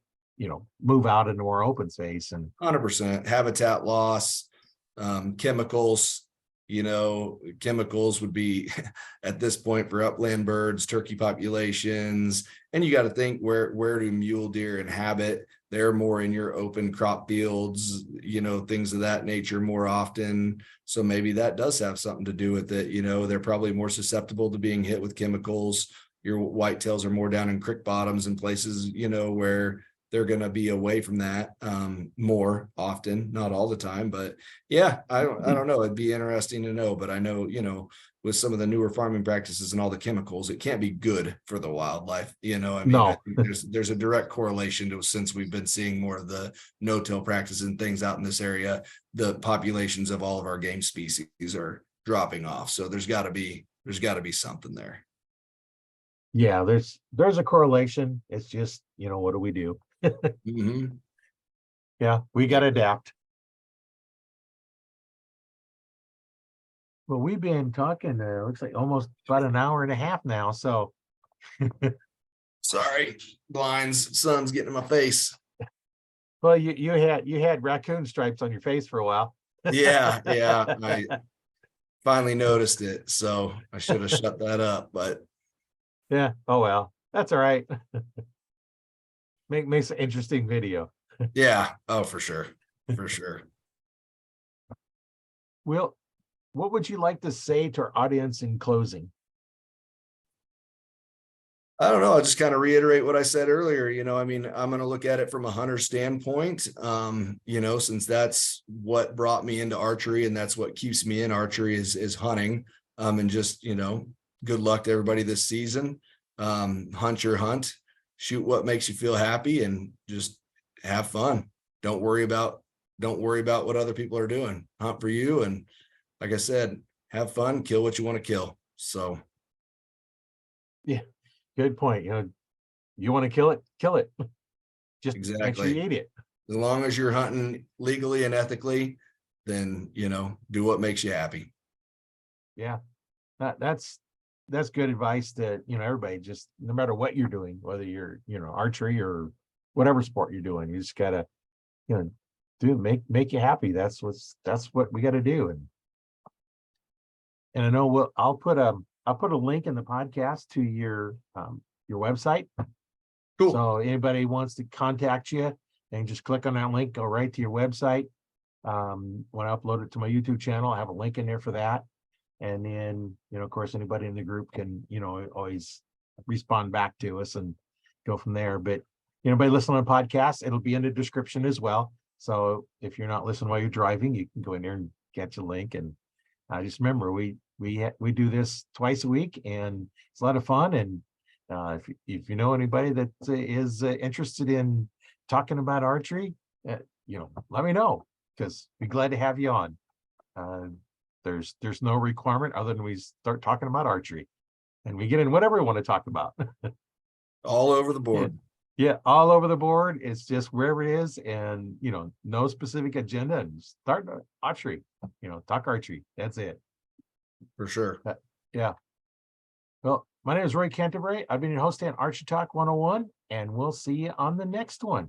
move out into more open space. And 100% habitat loss, chemicals, chemicals would be at this point for upland birds, turkey populations. And you got to think, where do mule deer inhabit? They're more in your open crop fields, things of that nature more often. So maybe that does have something to do with it. They're probably more susceptible to being hit with chemicals. Your whitetails are more down in creek bottoms and places, where they're going to be away from that more often, not all the time. But yeah, I don't know. It'd be interesting to know. But I know, with some of the newer farming practices and all the chemicals, it can't be good for the wildlife. I No. think there's a direct correlation to, since we've been seeing more of the no-till practices and things out in this area, the populations of all of our game species are dropping off. So there's got to be something there. Yeah, there's a correlation. It's just, what do we do? Mhm. Yeah, we got to adapt. Well, we've been talking, looks like almost about an hour and a half now. So, Sorry, blinds, sun's getting in my face. well, you had raccoon stripes on your face for a while. Yeah, I finally noticed it, so I should have shut that up, but Yeah. Oh, well, that's all right. Makes an interesting video. yeah, oh, for sure. For sure. Will, what would you like to say to our audience in closing? I don't know. I'll just kind of reiterate what I said earlier. I'm going to look at it from a hunter standpoint, since that's what brought me into archery and that's what keeps me in archery is hunting. And just, good luck to everybody this season. Hunt your hunt, shoot what makes you feel happy, and just have fun. Don't worry about what other people are doing. Hunt for you. And like I said, have fun, kill what you want to kill. So. Yeah. Good point. You want to kill it, kill it. Just Exactly. make sure you eat it. As long as you're hunting legally and ethically, then, do what makes you happy. Yeah. That's good advice to, everybody, just no matter what you're doing, whether you're, archery or whatever sport you're doing, you just gotta, make you happy. That's what we got to do. And I know I'll put a link in the podcast to your website. Cool. So anybody wants to contact you, and just click on that link, go right to your website. When I upload it to my YouTube channel, I have a link in there for that. And then, of course, anybody in the group can, always respond back to us and go from there. But anybody listening on podcasts, it'll be in the description as well. So if you're not listening while you're driving, you can go in there and catch a link. And just remember, we do this twice a week, and it's a lot of fun. And if you know anybody that is interested in talking about archery, let me know, because we're glad to have you on. There's no requirement other than we start talking about archery, and we get in whatever we want to talk about. All over the board. Yeah, all over the board. It's just wherever it is, and no specific agenda, and start archery. Talk archery. That's it. For sure. Yeah. Well, my name is Roy Canterbury. I've been your host on Archery Talk 101, and we'll see you on the next one.